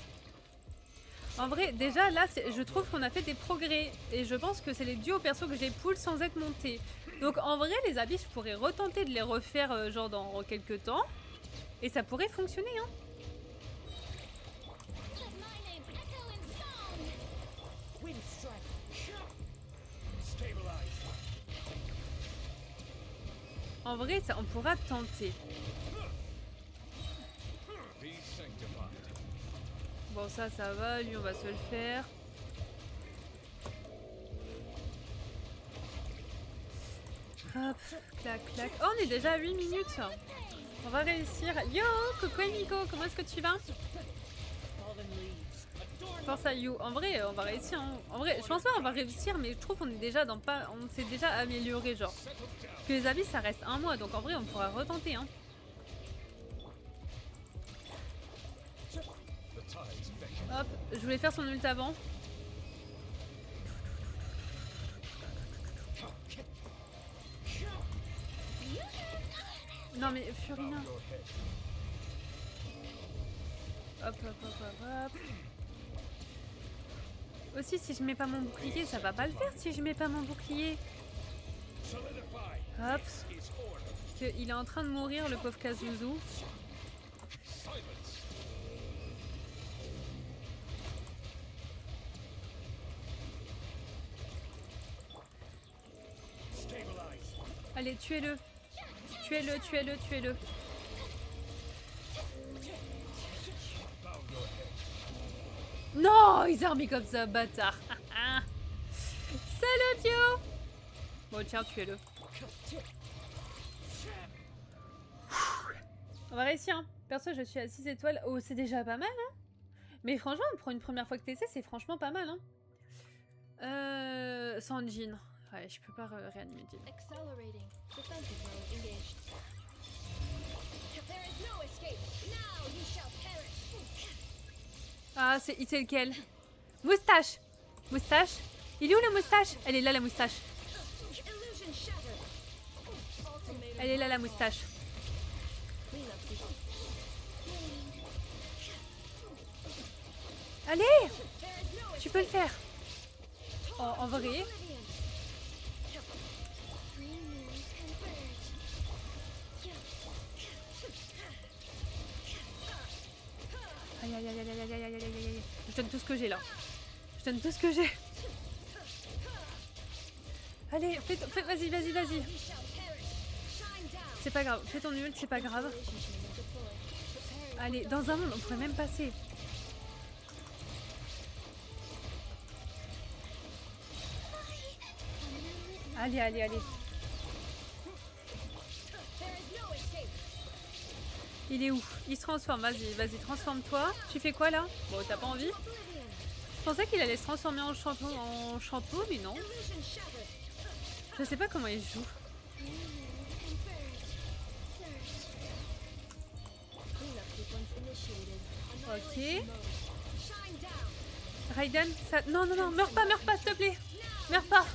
En vrai, déjà, là, je trouve qu'on a fait des progrès. Et je pense que c'est les duos perso que j'ai pull sans être monté. Donc, en vrai, les habits, je pourrais retenter de les refaire, genre, dans quelques temps. Et ça pourrait fonctionner, hein. En vrai, ça, on pourra tenter. Bon, ça va. Lui, on va se le faire. Hop, clac, clac. Oh, on est déjà à 8 minutes. On va réussir. Yo, coucou Nico, comment est-ce que tu vas? Pense à You. En vrai, on va réussir. Hein. En vrai, je pense pas qu'on va réussir, mais je trouve qu'on est déjà dans pas... On s'est déjà amélioré, genre. Parce que les habits, ça reste un mois, donc en vrai, on pourra retenter, hein. Hop, je voulais faire son ult avant. Non mais Furina. Hop, hop, hop, hop, hop. Aussi, si je mets pas mon bouclier, ça va pas le faire si je mets pas mon bouclier. Hop. Il est en train de mourir, le pauvre Kazuzu. Allez, tuez-le. Tuez-le, tuez-le, tuez-le. Non, ils ont remis comme ça, bâtard. Salut, Dio. Bon, tiens, tuez-le. On va réussir, hein. Perso, je suis à 6 étoiles. Oh, c'est déjà pas mal, hein. Mais franchement, pour une première fois que t'essaies, c'est franchement pas mal, hein. Sans Jean. Ouais, je peux pas réanimer Jean. Ah, c'est lequel? Moustache. Moustache. Il est où la moustache? Elle est là, la moustache. Elle est là, la moustache. Allez! Tu peux le faire. Oh, en vrai. Aïe, aïe, aïe, aïe, aïe, aïe, aïe, aïe, aïe, aïe. Je donne tout ce que j'ai là. Je donne tout ce que j'ai. Allez, vas-y, vas-y, vas-y. C'est pas grave, fais ton ult, c'est pas grave. Allez, dans un monde, on pourrait même passer. Allez, allez, allez. Il est où? Il se transforme, vas-y, vas-y, transforme-toi. Tu fais quoi là? Bon, t'as pas envie? Je pensais qu'il allait se transformer en chanteau, mais non. Je sais pas comment il joue. Ok. Raiden, ça... Non, non, non, meurs pas, s'il te plaît. Meurs pas.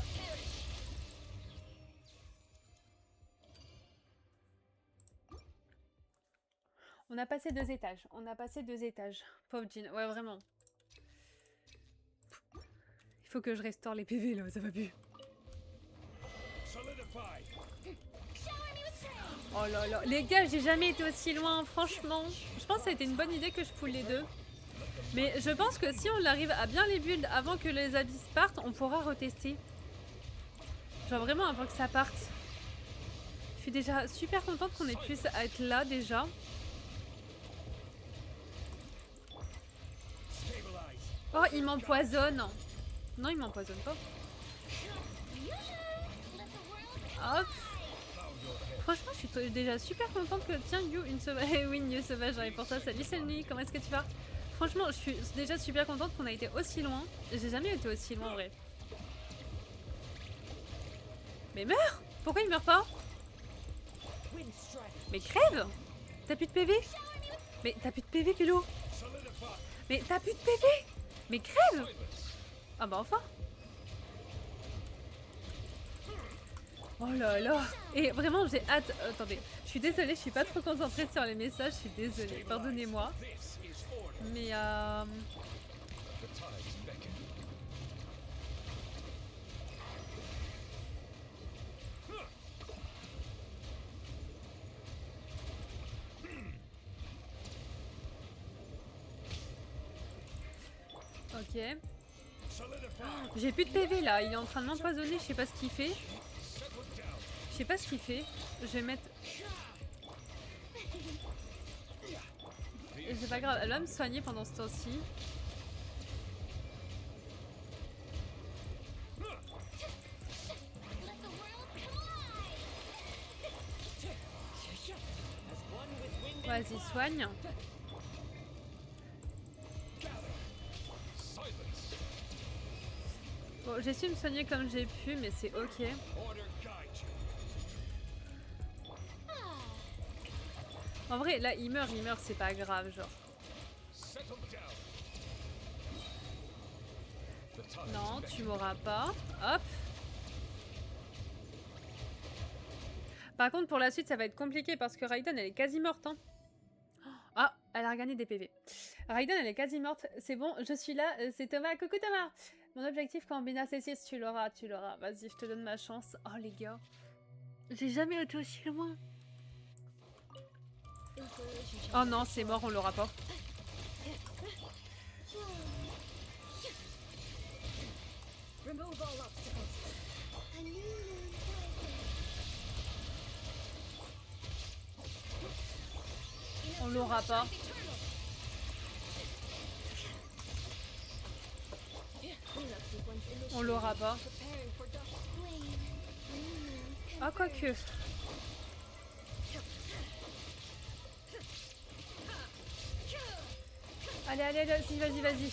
On a passé 2 étages. On a passé 2 étages. Pauvre Jean. Ouais, vraiment. Il faut que je restaure les PV, là. Ça va plus. Oh là là. Les gars, j'ai jamais été aussi loin, franchement. Je pense que ça a été une bonne idée que je pull les deux. Mais je pense que si on arrive à bien les build avant que les abysses partent, on pourra retester. Genre vraiment avant que ça parte. Je suis déjà super contente qu'on ait pu être là déjà. Oh, il m'empoisonne. Non, il m'empoisonne pas. Hop. Franchement, je suis déjà super contente que... Tiens, You, une sauvage... oui, une sauvage, j'arrive pour ça. Salut, Selmy, comment est-ce que tu vas? Franchement, je suis déjà super contente qu'on a été aussi loin. J'ai jamais été aussi loin, en vrai. Mais meurs! Pourquoi il meurt pas? Mais crève! T'as plus de PV? Mais t'as plus de PV, Pélo? Mais t'as plus de PV? Mais crève! Ah bah enfin! Oh là là. Et vraiment, j'ai hâte. Attendez, je suis désolée, je suis pas trop concentrée sur les messages, je suis désolée, pardonnez-moi. Mais ok. Oh, j'ai plus de PV là, il est en train de m'empoisonner, je sais pas ce qu'il fait. Je sais pas ce qu'il fait. Je vais mettre... C'est pas grave, elle va me soigner pendant ce temps-ci. Vas-y, soigne. Bon, j'ai su me soigner comme j'ai pu, mais c'est ok. En vrai, là, il meurt, c'est pas grave, genre. Non, tu m'auras pas. Hop. Par contre, pour la suite, ça va être compliqué parce que Raiden, elle est quasi morte. Hein. Ah, elle a regagné des PV. Raiden, elle est quasi morte. C'est bon, je suis là. C'est Thomas. Coucou Thomas. Mon objectif quand Bina C6, tu l'auras, tu l'auras. Vas-y, je te donne ma chance. Oh les gars. J'ai jamais été aussi loin. Oh non, c'est mort, on l'aura pas. On l'aura pas. On l'aura pas. Ah, quoique. Allez, allez, vas-y, vas-y, vas-y.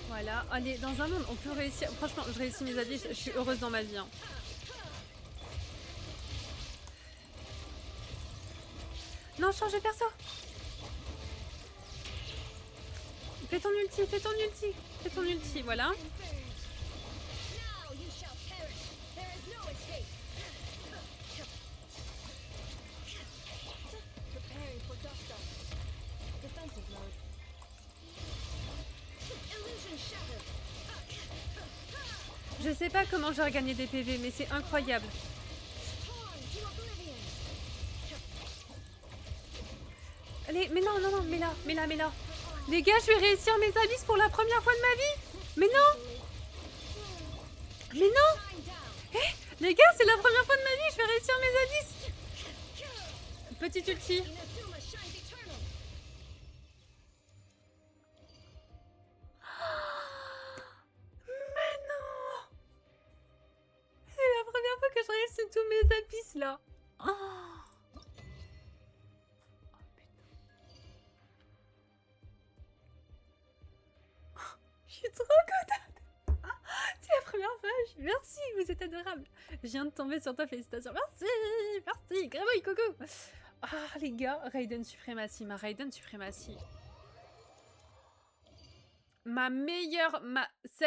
Voilà, allez, dans un monde, on peut réussir. Franchement, je réussis mes avis, je suis heureuse dans ma vie. Hein. Non, change de perso. Fais ton ulti, fais ton ulti. Fais ton ulti, voilà. Je sais pas comment j'ai regagné des PV, mais c'est incroyable. Allez, mais non, non, non, mais là, mais là, mais là. Les gars, je vais réussir mes abysses pour la première fois de ma vie. Mais non. Mais non. Eh, les gars, c'est la première fois de ma vie, je vais réussir mes abysses. Petite ulti. Mais non. C'est la première fois que je réussis tous mes abysses là. Oh. Je suis trop contente. C'est la première fois. Merci, vous êtes adorable. Je viens de tomber sur toi, félicitations. Merci, merci. Grévoy, coucou. Ah, les gars, Raiden Suprématie, ma Raiden Suprématie. Ça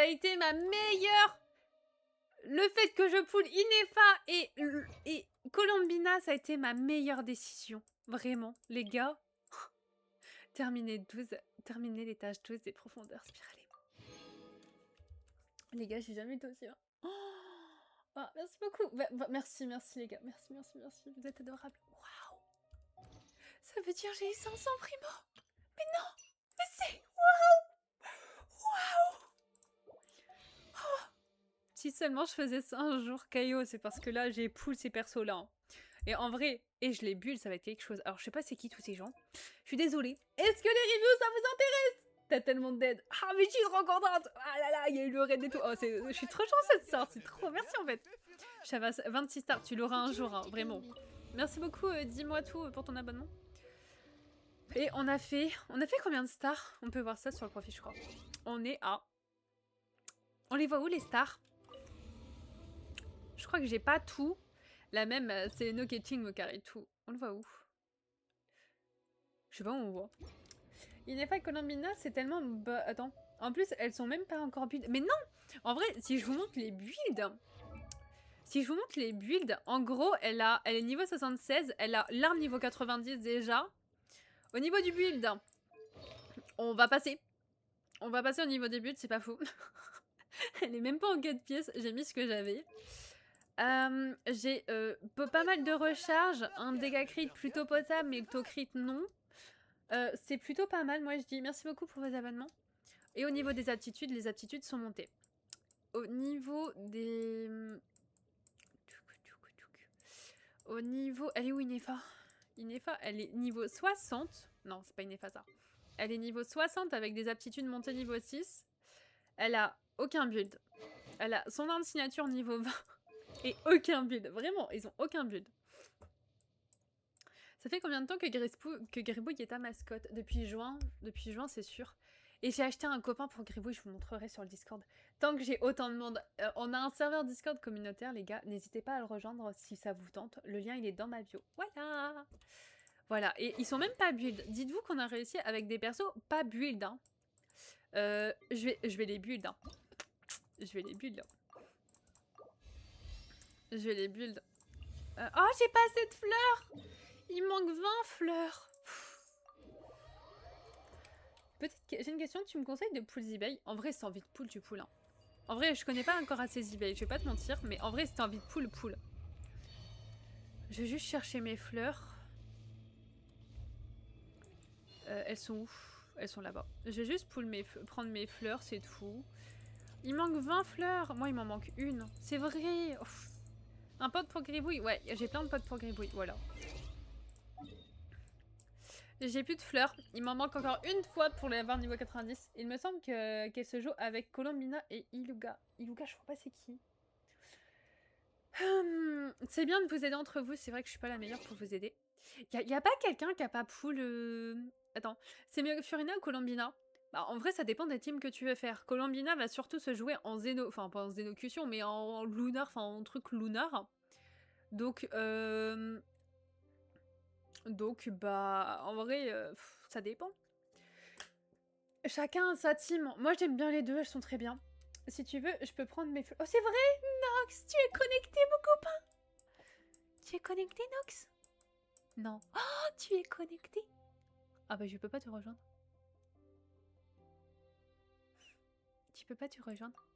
a été ma meilleure. Le fait que je pull Inefa et Colombina, ça a été ma meilleure décision. Vraiment, les gars. Terminer l'étage 12 des profondeurs spiralées. Les gars, j'ai jamais été aussi bien. Oh, merci beaucoup. Merci les gars. Merci. Vous êtes adorables. Waouh. Ça veut dire j'ai eu 500 primo. Mais non. Mais c'est... Waouh. Oh. Si seulement je faisais ça un jour, Kaio, c'est parce que là, j'ai pull ces persos-là. Hein. Et en vrai, et je les bulle, ça va être quelque chose. Alors, je sais pas c'est qui tous ces gens. Je suis désolée. Est-ce que les reviews, ça vous intéresse? T'as tellement d'aide. Ah, mais je suis trop contente. Ah là là, il y a eu le raid et tout. Oh, je suis trop chanceuse de ça. C'est trop merci en fait. J'avais 26 stars. Tu l'auras un jour, hein, vraiment. Merci beaucoup. Dis-moi tout pour ton abonnement. Et on a fait combien de stars? On peut voir ça sur le profil, je crois. On est à... On les voit où les stars? Je crois que j'ai pas tout. La même, c'est No Catching me carré tout. On le voit où? Je sais pas où on voit. Inefa et Colombina, c'est tellement... Attends. En plus, elles sont même pas encore build. Mais non! En vrai, si je vous montre les builds... en gros, elle est niveau 76, elle a l'arme niveau 90 déjà. Au niveau du build, on va passer. On va passer au niveau des builds, c'est pas fou. Elle est même pas en 4 pièces, j'ai mis ce que j'avais. J'ai pas mal de recharge, un dégât crit plutôt potable, mais auto crit non. C'est plutôt pas mal, moi je dis. Merci beaucoup pour vos abonnements. Et au niveau des aptitudes, les aptitudes sont montées. Au niveau des... Au niveau... Elle est où Inefa? Inefa, elle est niveau 60. Non, c'est pas Inefa ça. Elle est niveau 60 avec des aptitudes montées niveau 6. Elle a aucun build. Elle a son arme de signature niveau 20. Et aucun build. Vraiment, ils ont aucun build. Ça fait combien de temps que Gribouille est ta mascotte? Depuis juin, c'est sûr. Et j'ai acheté un copain pour Gribouille, je vous montrerai sur le Discord. Tant que j'ai autant de monde. On a un serveur Discord communautaire, les gars. N'hésitez pas à le rejoindre si ça vous tente. Le lien, il est dans ma bio. Voilà. Voilà. Et ils sont même pas build. Dites-vous qu'on a réussi avec des persos pas build. Hein. Je vais les build. Hein. Je vais les build. Je vais les build. Oh, j'ai pas assez de fleurs! Il manque 20 fleurs. J'ai une question, tu me conseilles de pull eBay? En vrai, si t'as envie de pull, tu pull. Hein. En vrai, je connais pas encore assez eBay, je vais pas te mentir, mais en vrai, si t'as envie de pull, pull. Je vais juste chercher mes fleurs. Elles sont où? Elles sont là-bas. Je vais juste prendre mes fleurs, c'est tout. Il manque 20 fleurs. Moi, il m'en manque une. C'est vrai. Ouf. Un pote pour Gribouille. Ouais, j'ai plein de potes pour Gribouille. Voilà. J'ai plus de fleurs. Il m'en manque encore une fois pour les avoir niveau 90. Il me semble qu'elle se joue avec Colombina et Iluga. Iluga, je crois pas c'est qui. C'est bien de vous aider entre vous. C'est vrai que je suis pas la meilleure pour vous aider. Y a pas quelqu'un qui a pas pool... Attends, c'est mieux Furina ou Colombina? Bah, en vrai, ça dépend des teams que tu veux faire. Colombina va surtout se jouer en Zéno... Enfin, pas en Zénocution, mais en Lunar, enfin en truc Lunar. Donc, bah, en vrai, ça dépend. Chacun a sa team. Moi, j'aime bien les deux, elles sont très bien. Si tu veux, je peux prendre mes... Oh, c'est vrai, Nox, tu es connecté, mon copain. Tu es connecté, Nox? Non. Oh, tu es connecté. Ah bah, je peux pas te rejoindre. Tu peux pas te rejoindre.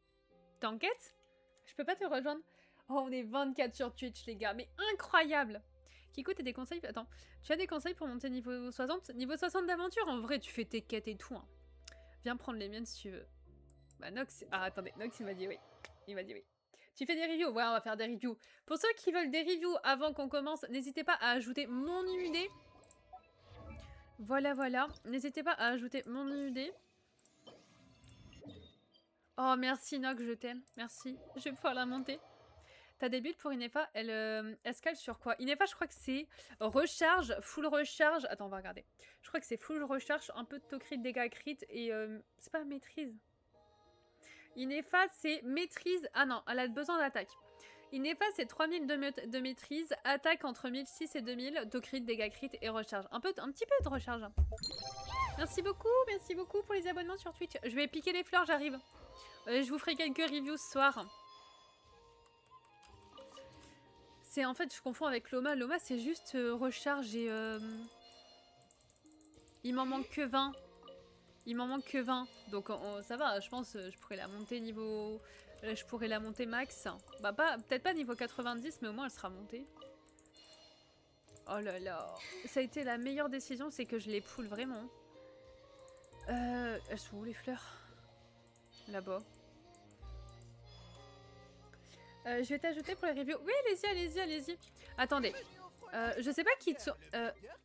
T'enquêtes? Je peux pas te rejoindre. Oh, on est 24 sur Twitch, les gars. Mais incroyable. Kiko, t'as des conseils? Attends, tu as des conseils pour monter niveau 60? Niveau 60 d'aventure? En vrai, tu fais tes quêtes et tout. Hein. Viens prendre les miennes si tu veux. Bah, Nox... Ah, attendez, Nox, il m'a dit oui. Il m'a dit oui. Tu fais des reviews? Ouais, on va faire des reviews. Pour ceux qui veulent des reviews avant qu'on commence, n'hésitez pas à ajouter mon UD. Voilà, voilà. N'hésitez pas à ajouter mon UD. Oh, merci Nox, je t'aime. Merci. Je vais pouvoir la monter. T'as des builds pour Inefa, elle scale sur quoi? Inefa, je crois que c'est recharge, full recharge. Attends, on va regarder. Je crois que c'est full recharge, un peu de taux crit, dégâts crit et c'est pas maîtrise. Inefa, c'est maîtrise. Ah non, elle a besoin d'attaque. Inefa, c'est 3000 de maîtrise, attaque entre 1006 et 2000, taux crit, dégâts crit et recharge. Un petit peu de recharge. Merci beaucoup pour les abonnements sur Twitch. Je vais piquer les fleurs, j'arrive. Je vous ferai quelques reviews ce soir. En fait, je confonds avec Loma. Loma, c'est juste recharge et... Il m'en manque que 20. Il m'en manque que 20. Donc ça va, je pense je pourrais la monter niveau... je pourrais la monter max. Bah peut-être pas niveau 90, mais au moins elle sera montée. Oh là là. Ça a été la meilleure décision, c'est que je les poule vraiment. Elles sont où les fleurs? Là-bas. Je vais t'ajouter pour les reviews. Oui, allez-y, allez-y, allez-y. Attendez. Je sais pas qui...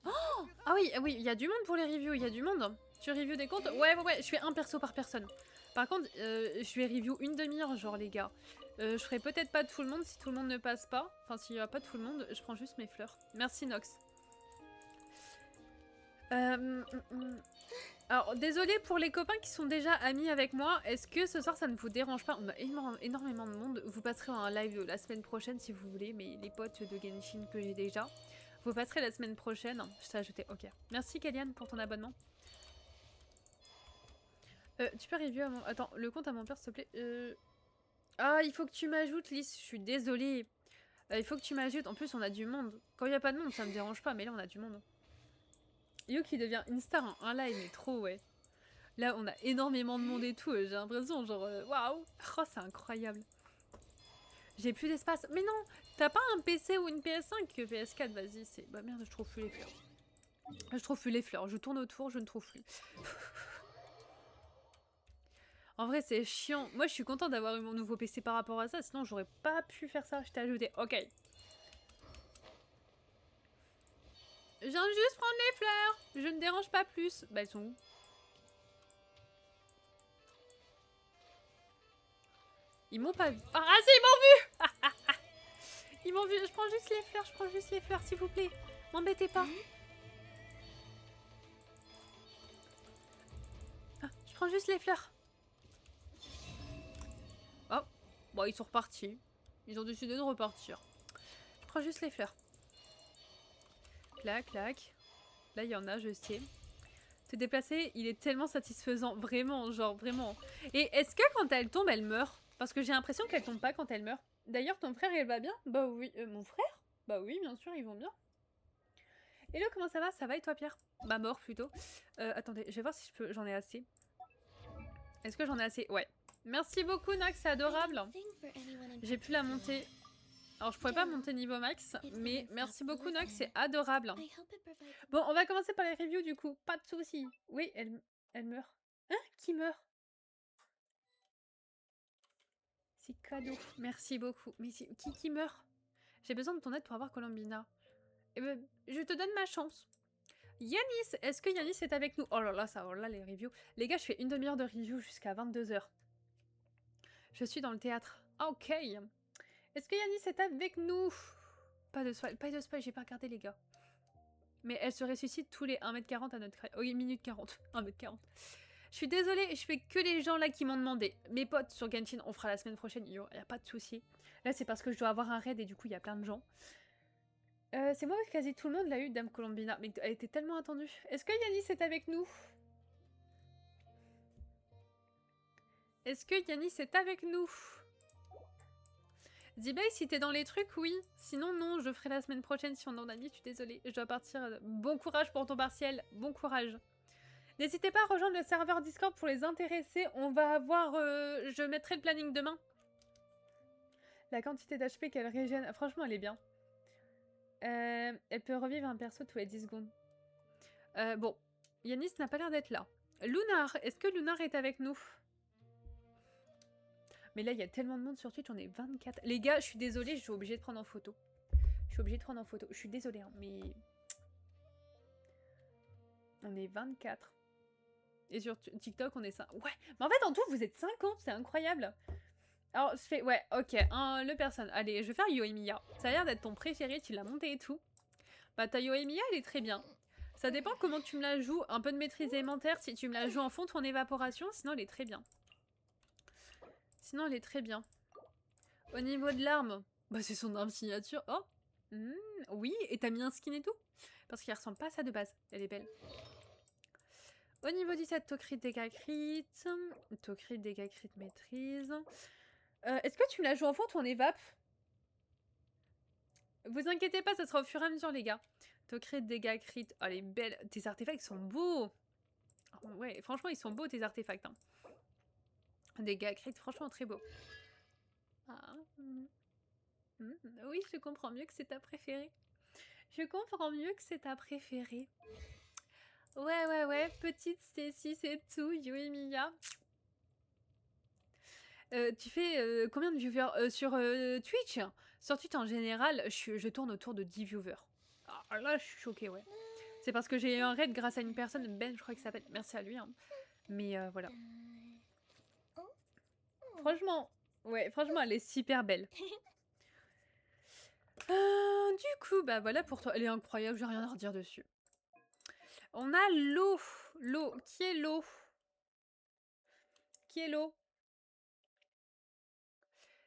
Oh ah oui, il y a du monde pour les reviews. Il y a du monde. Tu reviews des comptes? Ouais, je fais un perso par personne. Par contre, je vais review une demi-heure, genre, les gars. Je ferai peut-être pas tout le monde si tout le monde ne passe pas. Enfin, s'il n'y a pas tout le monde, je prends juste mes fleurs. Merci, Nox. Alors, désolé pour les copains qui sont déjà amis avec moi. Est-ce que ce soir, ça ne vous dérange pas? On a énormément de monde. Vous passerez en live la semaine prochaine si vous voulez. Mais les potes de Genshin que j'ai déjà, vous passerez la semaine prochaine. Je t'ai ajouté. Ok. Merci, Kalian, pour ton abonnement. Tu peux review à mon... Attends, le compte à mon père, s'il te plaît. Ah, il faut que tu m'ajoutes, Lys. Je suis désolée. Il faut que tu m'ajoutes. En plus, on a du monde. Quand il n'y a pas de monde, ça me dérange pas. Mais là, on a du monde. Yo qui devient une star en un live, mais trop, ouais. Là, on a énormément de monde et tout. J'ai l'impression, genre, waouh. Oh, c'est incroyable. J'ai plus d'espace. Mais non, t'as pas un PC ou une PS5 que PS4, vas-y, c'est... Bah merde, je trouve plus les fleurs. Je trouve plus les fleurs. Je tourne autour, je ne trouve plus. En vrai, c'est chiant. Moi, je suis contente d'avoir eu mon nouveau PC par rapport à ça. Sinon, j'aurais pas pu faire ça. Je t'ai ajouté. Ok. Je viens juste prendre les fleurs. Je ne dérange pas plus. Bah, elles sont où? Ils m'ont pas vu. Ah, si, ils m'ont vu. Ils m'ont vu. Je prends juste les fleurs. Je prends juste les fleurs, s'il vous plaît. M'embêtez pas. Ah, je prends juste les fleurs. Oh. Bon, ils sont repartis. Ils ont décidé de repartir. Je prends juste les fleurs. Clac, clac. Là, il y en a, je sais. Te déplacer, il est tellement satisfaisant. Vraiment, genre, vraiment. Et est-ce que quand elle tombe, elle meurt? Parce que j'ai l'impression qu'elle tombe pas quand elle meurt. D'ailleurs, ton frère, il va bien? Bah oui. Mon frère? Bah oui, bien sûr, ils vont bien. Hello, comment ça va? Ça va et toi, Pierre? Bah mort, plutôt. Attendez, je vais voir si je peux... J'en ai assez. Est-ce que j'en ai assez? Ouais. Merci beaucoup, Nox, c'est adorable. J'ai pu la monter... Alors, je pourrais pas monter niveau max, mais merci beaucoup, Nox, c'est adorable. Bon, on va commencer par les reviews, du coup. Pas de soucis. Oui, elle meurt. Hein? Qui meurt? C'est cadeau. Merci beaucoup. Mais qui meurt? J'ai besoin de ton aide pour avoir Colombina. Eh ben, je te donne ma chance. Yanis, est-ce que Yanis est avec nous? Oh là là, ça va là, les reviews. Les gars, je fais une demi-heure de review jusqu'à 22 h. Je suis dans le théâtre. Ah, ok. Est-ce que Yanis est avec nous? Pas de spoil, j'ai pas regardé, les gars. Mais elle se ressuscite tous les 1m40 à notre... Oui, minute 40. 1m40. Je suis désolée, je fais que les gens là qui m'ont demandé. Mes potes sur Genshin, on fera la semaine prochaine, il n'y a pas de souci. Là, c'est parce que je dois avoir un raid et du coup, il y a plein de gens. C'est moi, quasi tout le monde l'a eu, Dame Colombina. Mais elle était tellement attendue. Est-ce que Yanis est avec nous? Est-ce que Yanis est avec nous? Zibay, si t'es dans les trucs, oui. Sinon, non, je ferai la semaine prochaine si on en a dit. Je suis désolée, je dois partir. Bon courage pour ton partiel. Bon courage. N'hésitez pas à rejoindre le serveur Discord pour les intéresser. On va avoir... je mettrai le planning demain. La quantité d'HP qu'elle régène... Franchement, elle est bien. Elle peut revivre un perso tous les 10 secondes. Bon, Yanis n'a pas l'air d'être là. Lunar, est-ce que Lunar est avec nous? Mais là, il y a tellement de monde sur Twitch, on est 24. Les gars, je suis désolée, je suis obligée de prendre en photo. Je suis désolée, hein, mais... On est 24. Et sur TikTok, on est 5. Ouais, mais en fait, en tout, vous êtes 50, c'est incroyable. Alors, je fais... Ouais, ok, le personne. Allez, je vais faire Yoimiya. Ça a l'air d'être ton préféré, tu l'as monté et tout. Bah, ta Yoimiya, elle est très bien. Ça dépend comment tu me la joues. Un peu de maîtrise élémentaire, si tu me la joues en fonte ou en évaporation, sinon elle est très bien. Sinon, elle est très bien. Au niveau de l'arme, bah c'est son arme signature. Oh, oui, et t'as mis un skin et tout? Parce qu'il ressemble pas à ça de base. Elle est belle. Au niveau 17, Tocrit, dégâts crit. Tocrit, dégâts crit, maîtrise. Est-ce que tu me la joues en fonte ou en évap? Vous inquiétez pas, ça sera au fur et à mesure, les gars. Tocrit, dégâts crit. Oh, elle est belle. Tes artefacts sont beaux. Oh, ouais, franchement, ils sont beaux, tes artefacts. Hein. Dégâts crit, franchement, très beau. Ah. Oui, je comprends mieux que c'est ta préférée. Je comprends mieux que c'est ta préférée. Ouais. Petite Stacy, c'est tout. Yoimiya. Tu fais combien de viewers sur Twitch? Sur Twitch, en général, je tourne autour de 10 viewers. Alors là, je suis choquée, ouais. C'est parce que j'ai eu un raid grâce à une personne, Ben, je crois qu'il s'appelle. Merci à lui. Hein. Mais voilà. Franchement, elle est super belle. Du coup, bah voilà pour toi. Elle est incroyable, j'ai rien à redire dessus. On a l'eau. L'eau. Qui est l'eau? Qui est l'eau?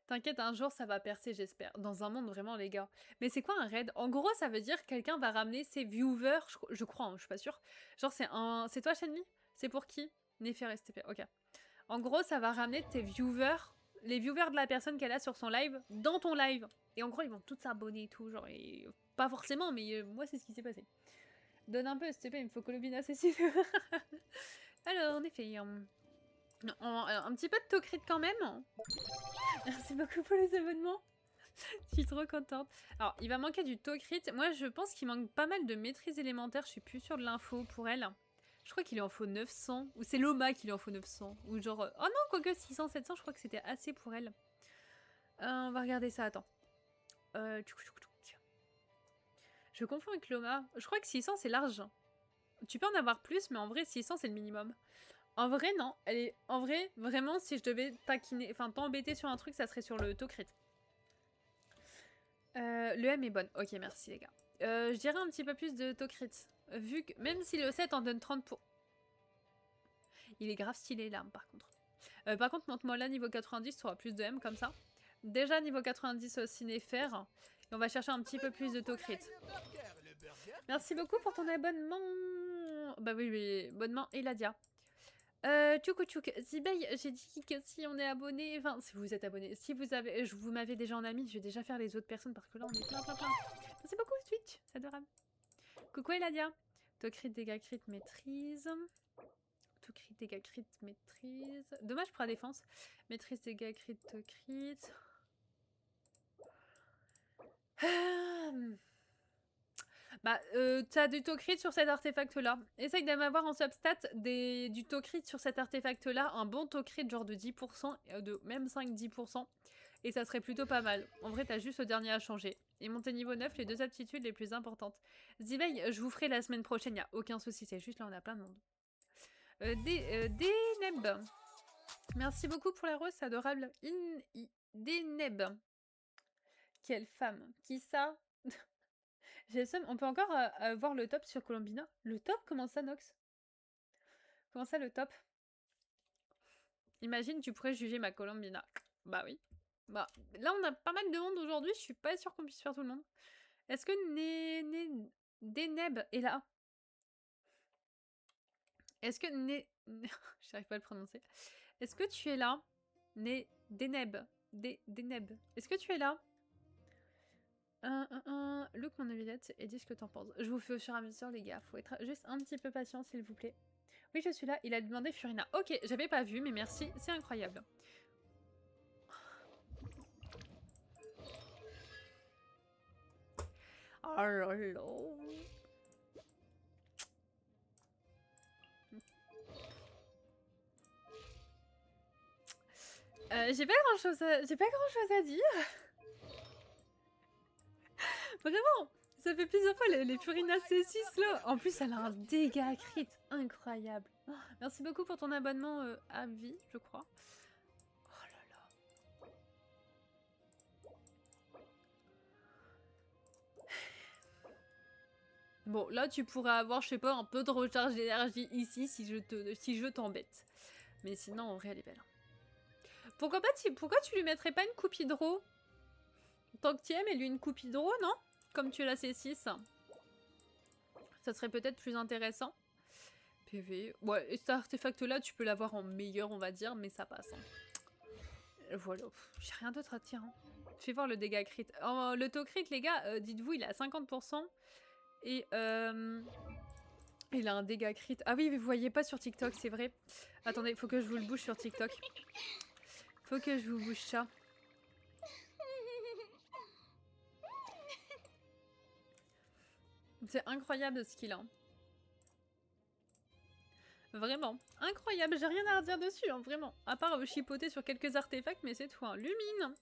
T'inquiète, un jour ça va percer, j'espère. Dans un monde vraiment, les gars. Mais c'est quoi un raid? En gros, ça veut dire que quelqu'un va ramener ses viewers. Je crois, hein, je suis pas sûre. Genre, c'est toi, Shenmi? C'est pour qui? Néfer STP, ok. En gros, ça va ramener tes viewers, les viewers de la personne qu'elle a sur son live, dans ton live. Et en gros, ils vont tous s'abonner et tout, genre, et... pas forcément, mais moi, c'est ce qui s'est passé. Donne un peu, s'il te plaît, il me faut Colombina, c'est si. Alors, en effet, un petit peu de Tokrit quand même. Merci beaucoup pour les abonnements. Je suis trop contente. Alors, il va manquer du Tokrit. Moi, je pense qu'il manque pas mal de maîtrise élémentaire. Je suis plus sûre de l'info pour elle. Je crois qu'il lui en faut 900. Ou c'est Loma qui lui en faut 900. Ou genre... oh non, quoique 600, 700, je crois que c'était assez pour elle. On va regarder ça, attends. Je confonds avec Loma. Je crois que 600, c'est large. Tu peux en avoir plus, mais en vrai, 600, c'est le minimum. En vrai, non. Elle est... En vrai, vraiment, si je devais taquiner... Enfin, t'embêter sur un truc, ça serait sur le Tokrit. Le M est bonne. Ok, merci les gars. Je dirais un petit peu plus de Tokrit. Vu que même si le 7 en donne 30 pour... Il est grave stylé là, par contre. Par contre, monte-moi là, niveau 90, tu auras plus de M comme ça. Déjà, niveau 90 au cinéphère. Et on va chercher un petit peu plus de Tokrit. Merci beaucoup pour ton abonnement. Bah oui, abonnement Eladia. Tchouk, Zibey, j'ai dit que si on est abonné, enfin, si vous êtes abonné, si vous avez, vous m'avez déjà en ami, je vais déjà faire les autres personnes parce que là on est plein. Merci beaucoup Twitch, c'est adorable. Coucou Eladia. Tokrit, dégâts crit, maîtrise. Tokrit, dégâts crit, maîtrise. Dommage pour la défense. Maîtrise, dégâts crit, Tokrit. Bah, t'as du Tokrit sur cet artefact-là. Essaye de m'avoir en substat du Tokrit sur cet artefact-là. Un bon Tokrit genre de 10%, de même 5-10%. Et ça serait plutôt pas mal. En vrai, t'as juste le dernier à changer. Et monter niveau 9, les 2 aptitudes les plus importantes. Zibey, je vous ferai la semaine prochaine, y a aucun souci. C'est juste là, on a plein de monde. Deneb. Merci beaucoup pour la rose, c'est adorable. Deneb. Quelle femme. Qui ça? GSM, on peut encore voir le top sur Colombina. Le top? Comment ça, Nox? Comment ça, le top? Imagine, tu pourrais juger ma Colombina. Bah oui. Bah, là, on a pas mal de monde aujourd'hui. Je suis pas sûre qu'on puisse faire tout le monde. Est-ce que Deneb est là? Est-ce que j'arrive pas à le prononcer. Est-ce que tu es là? Deneb. Deneb. Est-ce que tu es là? Look mon avilette et dis ce que t'en penses. Je vous fais au fur et à mesure les gars, faut être juste un petit peu patient s'il vous plaît. Oui je suis là, il a demandé Furina. Ok, j'avais pas vu mais merci, c'est incroyable. Oh là là. J'ai pas grand chose à dire. Vraiment, ça fait plusieurs fois les Furina C6 là. En plus, elle a un dégât crit incroyable. Oh, merci beaucoup pour ton abonnement à vie, je crois. Oh là là. Bon, là, tu pourrais avoir, je sais pas, un peu de recharge d'énergie ici si je t'embête. Mais sinon, en vrai, elle est belle. Pourquoi tu lui mettrais pas une coupe hydro? Tant que tu aimes, et lui une coupe hydro, non? Comme tu l'as C6. Ça serait peut-être plus intéressant. PV. Ouais, et cet artefact-là, tu peux l'avoir en meilleur, on va dire, mais ça passe. Hein. Voilà. J'ai rien d'autre à dire. Hein. Fais voir le dégât crit. Oh, le taux crit, les gars, dites-vous, il est à 50%. Et il a un dégât crit. Ah oui, mais vous voyez pas sur TikTok, c'est vrai. Attendez, faut que je vous le bouge sur TikTok. Faut que je vous bouge ça. C'est incroyable ce qu'il a. Vraiment, incroyable. J'ai rien à redire dessus, hein, vraiment. À part chipoter sur quelques artefacts, mais c'est tout. Hein. Lumine.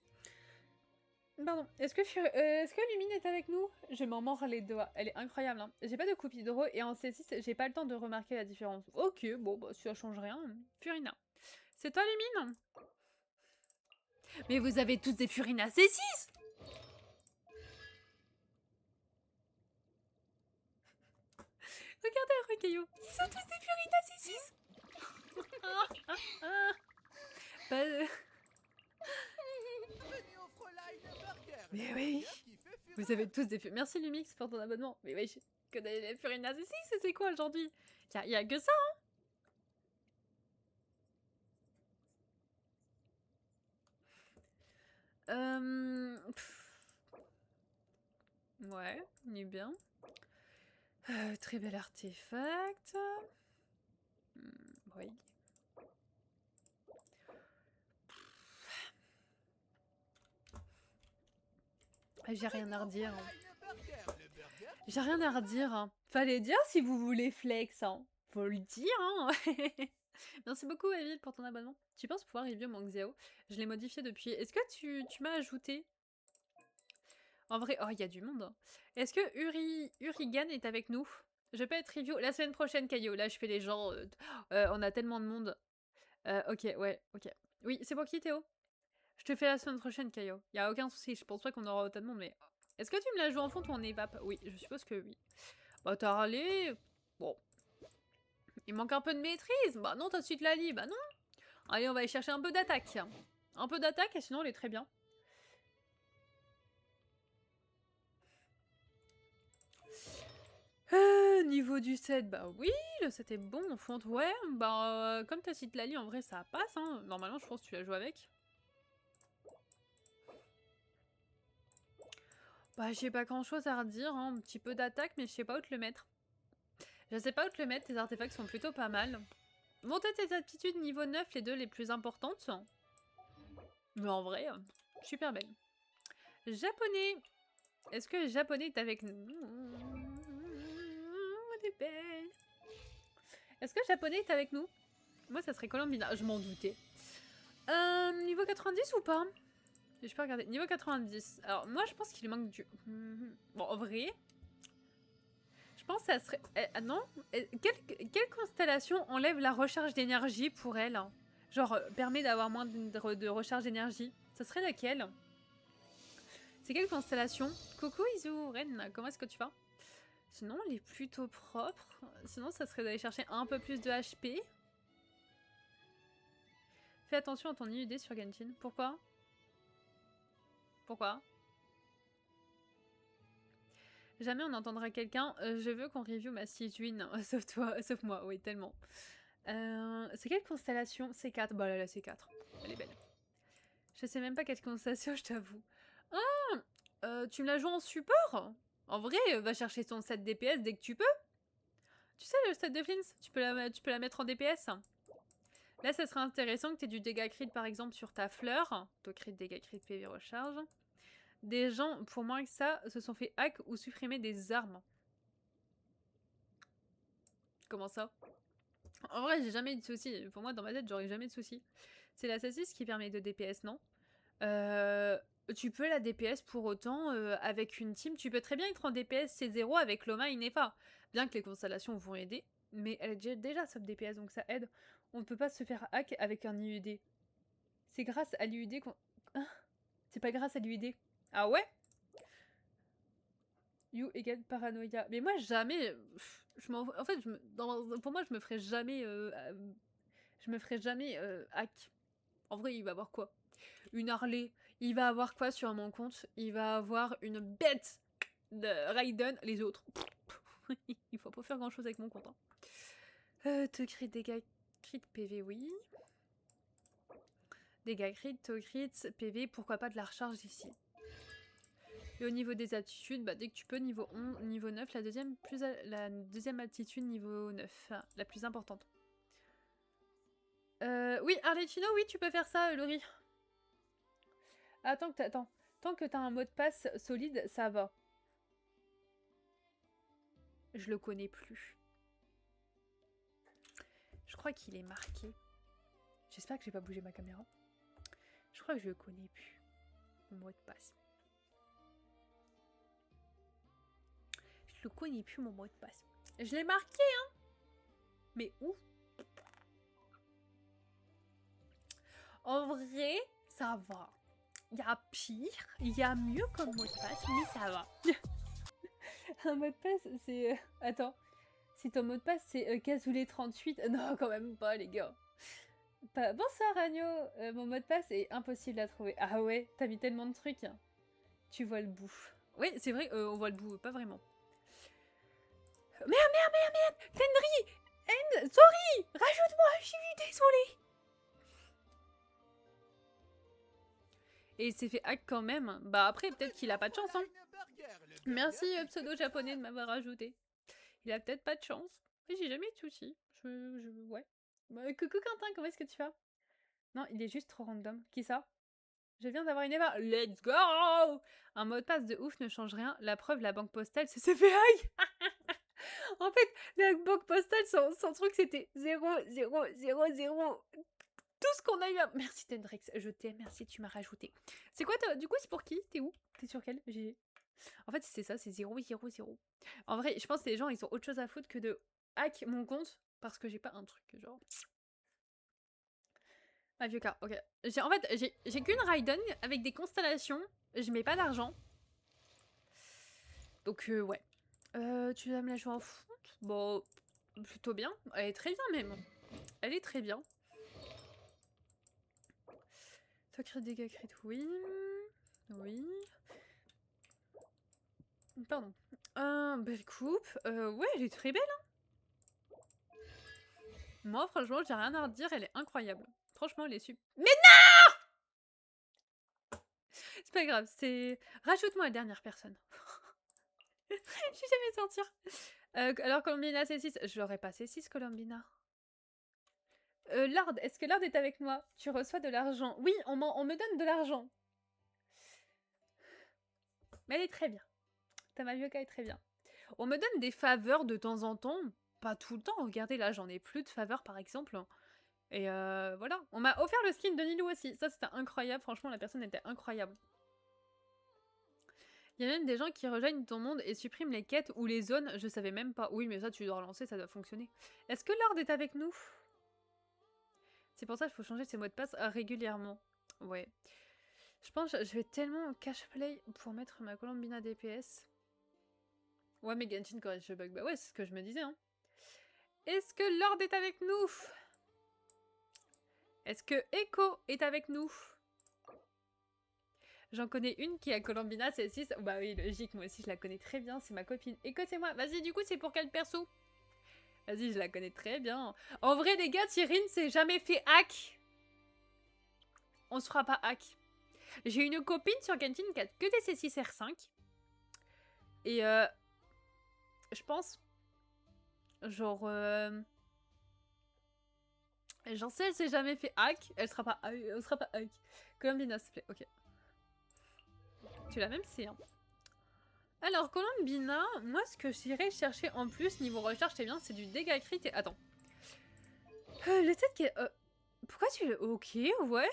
Pardon. Est-ce que Lumine est avec nous? Je m'en mords les doigts. Elle est incroyable. Hein. J'ai pas de coupe hydro et en C6, j'ai pas le temps de remarquer la différence. Ok, bon, bah, ça change rien. Furina. C'est toi, Lumine? Mais vous avez tous des Furina C6? Regardez, Recaillot. Ils sont tous des Furina C6. Mais oui. Vous avez tous des Furina. Merci Lumix pour ton abonnement. Mais oui, que des Furina C6, c'est quoi aujourd'hui? Y a que ça, hein? Ouais, on est bien. Très bel artefact. Oui. J'ai rien à redire. J'ai rien à redire. Hein. Fallait dire si vous voulez flex. Hein. Faut le dire. Hein. Merci beaucoup, Evil, pour ton abonnement. Tu penses pouvoir review mon Xiao? Je l'ai modifié depuis. Est-ce que tu m'as ajouté? En vrai, oh, il y a du monde. Hein. Est-ce que Urigan est avec nous? Je peux être review la semaine prochaine, Caillou. Là, je fais les gens. On a tellement de monde. Ok, ouais, ok. Oui, c'est pour qui, Théo? Je te fais la semaine prochaine, Caillou. Y a aucun souci. Je pense pas qu'on aura autant de monde, mais. Est-ce que tu me la joues en fond ou en évap? Oui, je suppose que oui. Bah, t'as râlé. Bon. Il manque un peu de maîtrise. Bah, non, t'as suite la lie. Bah, non. Allez, on va aller chercher un peu d'attaque. Un peu d'attaque, et sinon, elle est très bien. Niveau du 7, bah oui, le 7 est bon, en fond, ouais, bah comme t'as cité Lali, en vrai ça passe, hein. Normalement je pense que tu la joues avec. Bah j'ai pas grand chose à redire, hein. Un petit peu d'attaque, mais je sais pas où te le mettre. Je sais pas où te le mettre, tes artefacts sont plutôt pas mal. Monter tes aptitudes niveau 9, les deux les plus importantes. Mais en vrai, super belle. Japonais. Est-ce que le japonais est avec nous? Elle est belle. Est-ce que le japonais est avec nous? Moi, ça serait Colombina. Je m'en doutais. Niveau 90 ou pas? Je peux regarder. Niveau 90. Alors, moi, je pense qu'il lui manque du... Bon, en vrai... Je pense que ça serait... non quelle constellation enlève la recharge d'énergie pour elle? Genre, permet d'avoir moins de recharge d'énergie. Ça serait laquelle? C'est quelle constellation? Coucou Izu, Ren, comment est-ce que tu vas? Sinon, elle est plutôt propre. Sinon, ça serait d'aller chercher un peu plus de HP. Fais attention à ton IUD sur Genshin. Pourquoi? Pourquoi? Jamais on entendra quelqu'un. Je veux qu'on review ma Sijuin. Sauf toi, sauf moi, oui, tellement. C'est quelle constellation? C4. Bah là, C4. Elle est belle. Je sais même pas quelle constellation, je t'avoue. Ah, tu me la joues en support? En vrai, va chercher ton 7 DPS dès que tu peux. Tu sais, le 7 de Flins, tu peux la mettre en DPS. Là, ça serait intéressant que tu aies du dégât crit, par exemple, sur ta fleur. Ton crit, dégât crit, PV recharge. Des gens, pour moins que ça, se sont fait hack ou supprimer des armes. Comment ça? En vrai, j'ai jamais eu de soucis. Pour moi, dans ma tête, j'aurais jamais de soucis. C'est l'assassin qui permet de DPS, non? Tu peux la DPS pour autant avec une team. Tu peux très bien être en DPS C0 avec Loma et Nefa. Bien que les constellations vont aider. Mais elle est déjà sub DPS, donc ça aide. On ne peut pas se faire hack avec un IUD. C'est grâce à l'IUD qu'on... C'est pas grâce à l'IUD. Ah ouais? You égale paranoïa. Mais moi, jamais... En fait, pour moi, je me ferais jamais... hack. En vrai, il va avoir quoi? Une Harley. Il va avoir quoi sur mon compte? Il va avoir une bête de Raiden. Les autres. Il faut pas faire grand chose avec mon compte. Hein. Te crit, dégâts crit, PV, oui. Dégâts crit, te crit, PV, pourquoi pas de la recharge ici. Et au niveau des aptitudes, bah, dès que tu peux, niveau 11, niveau 9, la deuxième aptitude niveau 9, la plus importante. Oui, Arlecchino, oui, tu peux faire ça, Laurie. Attends, tant que t'as un mot de passe solide, ça va. Je le connais plus. Je crois qu'il est marqué. J'espère que j'ai pas bougé ma caméra. Je crois que je le connais plus. Mon mot de passe. Je le connais plus, mon mot de passe. Je l'ai marqué, hein. Mais où? En vrai, ça va. Il y a pire, il y a mieux comme mot de passe, mais ça va. Un mot de passe, c'est... Attends. Si ton mot de passe, c'est Cazoulé38... Non, quand même pas, les gars. Bonsoir, Agno. Mon mot de passe est impossible à trouver. Ah ouais, t'as mis tellement de trucs. Tu vois le bout. Oui, c'est vrai, on voit le bout, pas vraiment. Merde. Tenry, sorry. Rajoute-moi, je suis désolée. Et il s'est fait hack quand même. Bah après, peut-être qu'il a pas de chance, hein. Merci pseudo-japonais de m'avoir ajouté. Il a peut-être pas de chance. Mais j'ai jamais eu de soucis. Ouais. Bah, coucou Quentin, comment est-ce que tu vas? Non, il est juste trop random. Qui ça? Je viens d'avoir une erreur. Let's go! Un mot de passe de ouf ne change rien. La preuve, la banque postale s'est fait hack. En fait, la banque postale, son truc, c'était 0, 0, 0, 0. Tout ce qu'on a eu à... Merci Tendrix, je t'aime, merci, tu m'as rajouté. C'est quoi, du coup, c'est pour qui? T'es où? T'es sur quel? En fait, c'est ça, c'est 0, 0, 0. En vrai, je pense que les gens, ils ont autre chose à foutre que de hack mon compte parce que j'ai pas un truc, genre... Ah, vieux car, ok. En fait, j'ai qu'une Raiden avec des constellations. Je mets pas d'argent. Donc, ouais. Tu vas me la jouer en foot? Bon, plutôt bien. Elle est très bien, même. Elle est très bien. Sacré dégâts crit, oui. Oui. Pardon. Belle coupe. Ouais, elle est très belle. Hein. Moi, franchement, j'ai rien à redire. Elle est incroyable. Franchement, elle est super. Mais non! C'est pas grave. C'est. Rajoute-moi la dernière personne. Je vais jamais sortir. Alors, Colombina C6. Je l'aurais pas C6, Colombina. Lord, est-ce que Lord est avec moi? Tu reçois de l'argent. Oui, on me donne de l'argent. Mais elle est très bien. Tamavioka est très bien. On me donne des faveurs de temps en temps. Pas tout le temps. Regardez, là, j'en ai plus de faveurs, par exemple. Et voilà. On m'a offert le skin de Nilou aussi. Ça, c'était incroyable. Franchement, la personne était incroyable. Il y a même des gens qui rejoignent ton monde et suppriment les quêtes ou les zones. Je savais même pas. Oui, mais ça, tu dois relancer, ça doit fonctionner. Est-ce que Lord est avec nous? C'est pour ça qu'il faut changer ses mots de passe régulièrement. Ouais. Je pense que je vais tellement cash play pour mettre ma Colombina DPS. Ouais, mais Genshin corrige le bug. Bah ouais, c'est ce que je me disais. Hein. Est-ce que Lord est avec nous? Est-ce que Echo est avec nous? J'en connais une qui a Colombina, c'est 6. Bah oui, logique, moi aussi je la connais très bien, c'est ma copine. Echo, c'est moi. Vas-y, du coup, c'est pour quel perso? Vas-y, je la connais très bien. En vrai, les gars, Tyrine s'est jamais fait hack. On se fera pas hack. J'ai une copine sur Genshin qui a que des C6 R5. Et je pense... Genre... Genre, si elle s'est jamais fait hack, elle sera pas hack. Colombina, s'il te plaît. Ok. Tu l'as même C, hein. Alors, Colombina, moi, ce que j'irais chercher en plus, niveau recherche, c'est bien, c'est du dégâts crit et... Attends. Le set qui est... Pourquoi tu le... Ok, ouais.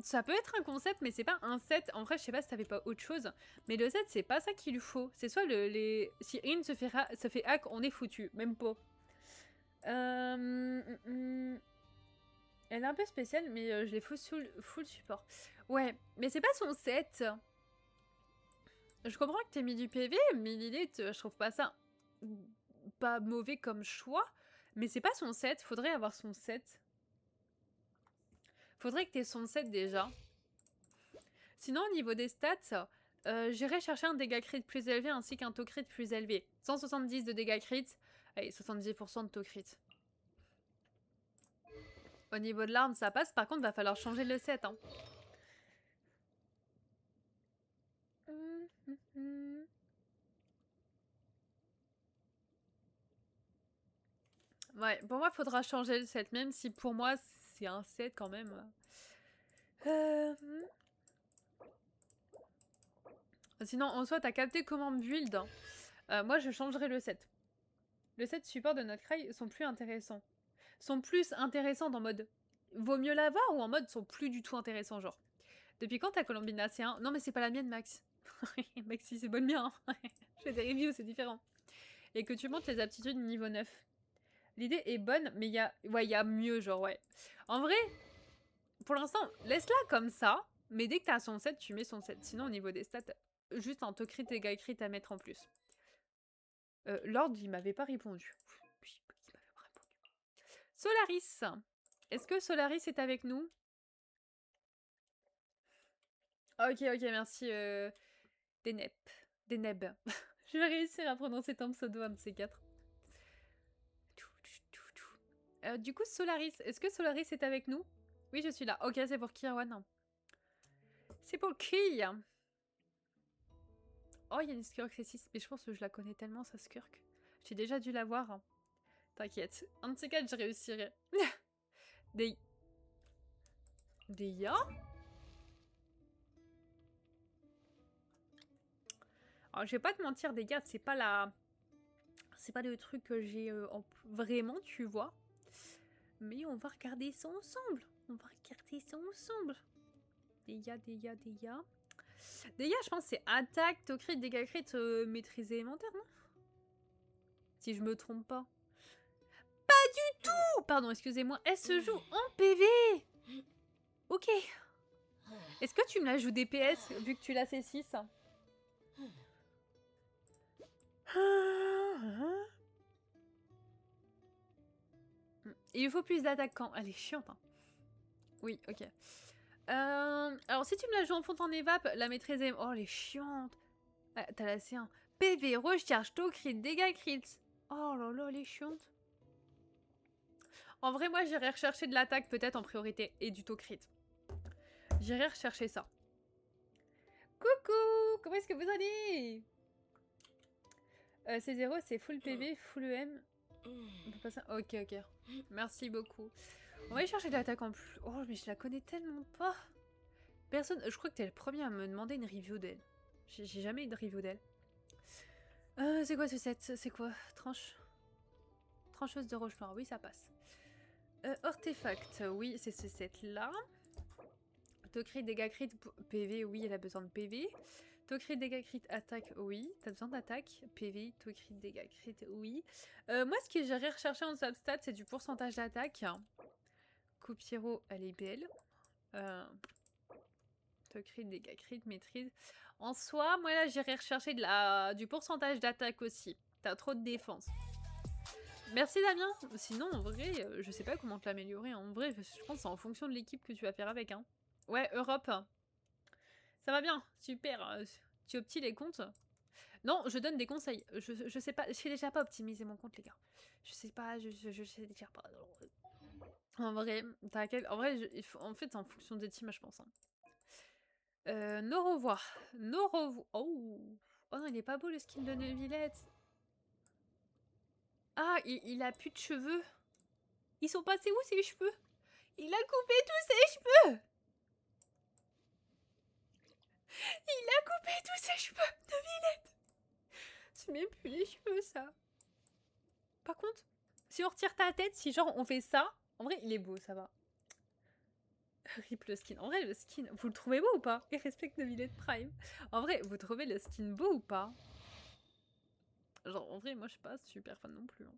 Ça peut être un concept, mais c'est pas un set. En vrai, je sais pas si t'avais pas autre chose. Mais le set, c'est pas ça qu'il lui faut. C'est soit si Rin se fait hack, on est foutu. Même pas. Elle est un peu spéciale, mais je l'ai full support. Ouais, mais c'est pas son set. Je comprends que t'aies mis du PV, mais Lilith, je trouve pas ça pas mauvais comme choix. Mais c'est pas son set. Faudrait avoir son set. Faudrait que t'aies son set déjà. Sinon, au niveau des stats, j'irai chercher un dégâts crit plus élevé ainsi qu'un taux crit plus élevé. 170 de dégâts crit. Allez, 70% de taux crit. Au niveau de l'arme, ça passe. Par contre, va falloir changer le set. Hein. Ouais, pour moi, il faudra changer le set. Même si pour moi, c'est un set quand même. Sinon, en soi, t'as capté comment build. Moi, je changerai le set. Le set support de notre cry sont plus intéressants. Sont plus intéressants en mode vaut mieux l'avoir ou en mode sont plus du tout intéressants, genre. Depuis quand ta Colombina C1? Non, mais c'est pas la mienne, Max. Maxi, c'est bonne bien. Je fais des reviews, c'est différent. Et que tu montes les aptitudes niveau 9. L'idée est bonne, mais il y a mieux, genre, ouais. En vrai, pour l'instant, laisse-la comme ça, mais dès que t'as son set, tu mets son set. Sinon, au niveau des stats, juste un taux crit et gars crit à mettre en plus. Lord, il m'avait pas répondu. Oui, il m'avait pas répondu. Solaris. Est-ce que Solaris est avec nous? Ok, merci. Deneb. Je vais réussir à prononcer ton pseudo, un de ces quatre. Du coup, Solaris. Est-ce que Solaris est avec nous? Oui, je suis là. Ok, c'est pour Kirwan. C'est pour qui? Oh, il y a une Skirk C6. Mais je pense que je la connais tellement, sa Skirk. J'ai déjà dû la voir. T'inquiète. Un de ces quatre, je réussirai. Des... Des ya? Alors, je vais pas te mentir, des gars, c'est pas la... C'est pas le truc que j'ai vraiment, tu vois. Mais on va regarder ça ensemble. On va regarder ça ensemble. Des ya. Des ya, je pense, c'est attaque, to crit, dégâts crit, maîtrise élémentaire, non? Si je me trompe pas. Pas du tout! Pardon, excusez-moi. Elle se joue en PV! Ok. Est-ce que tu me la joues DPS, vu que tu l'as C6? Il lui faut plus d'attaquants. Elle est chiante, hein. Oui, ok. Alors, si tu me la joues en fond en évap, la maîtrise est... Oh, elle est chiante. Ah, t'as la C1. PV, recharge, to crit, dégâts crit. Oh là là, elle est chiante. En vrai, moi, j'irais rechercher de l'attaque peut-être en priorité et du to crit. J'irai rechercher ça. Coucou! Comment est-ce que vous allez? C'est 0, c'est full PV, full EM. On peut pas ça. Ok, ok. Merci beaucoup. On va aller chercher de l'attaque en plus. Oh, mais je la connais tellement pas. Personne. Je crois que t'es le premier à me demander une review d'elle. J'ai jamais eu de review d'elle. C'est quoi ce set? C'est quoi? Trancheuse de roche noire. Oui, ça passe. Artefact. Oui, c'est ce set là. To crit, dégâts crit, PV, oui, elle a besoin de PV. To crit, dégâts crit, attaque, oui. T'as besoin d'attaque, PV, to crit, dégâts crit, oui. Moi, ce que j'irais rechercher en substat, c'est du pourcentage d'attaque. Coupe Pyro, elle est belle. To crit, dégâts crit, maîtrise. En soi, moi, là, j'irais rechercher du pourcentage d'attaque aussi. T'as trop de défense. Merci Damien. Sinon, en vrai, je sais pas comment te l'améliorer. En vrai, je pense que c'est en fonction de l'équipe que tu vas faire avec, hein. Ouais, Europe. Ça va bien, super. Tu optis les comptes? Non, je donne des conseils. Je sais pas, je sais déjà pas optimiser mon compte, les gars. Je sais pas, je sais déjà pas. En vrai, en vrai, en fait, c'est en fonction des teams, je pense. Hein. Nos revoirs. Oh non, il est pas beau le skin de Neuvillette. Ah, il a plus de cheveux. Ils sont passés où ses cheveux? Il a coupé tous ses cheveux. Il a coupé tous ses cheveux de Villette. C'est même plus les cheveux, ça. Par contre, si on retire ta tête, si genre on fait ça, en vrai, il est beau, ça va. Rip le skin. En vrai, le skin, vous le trouvez beau ou pas? Et respecte de Villette Prime. En vrai, vous trouvez le skin beau ou pas? Genre, en vrai, moi, je suis pas super fan non plus. Hein.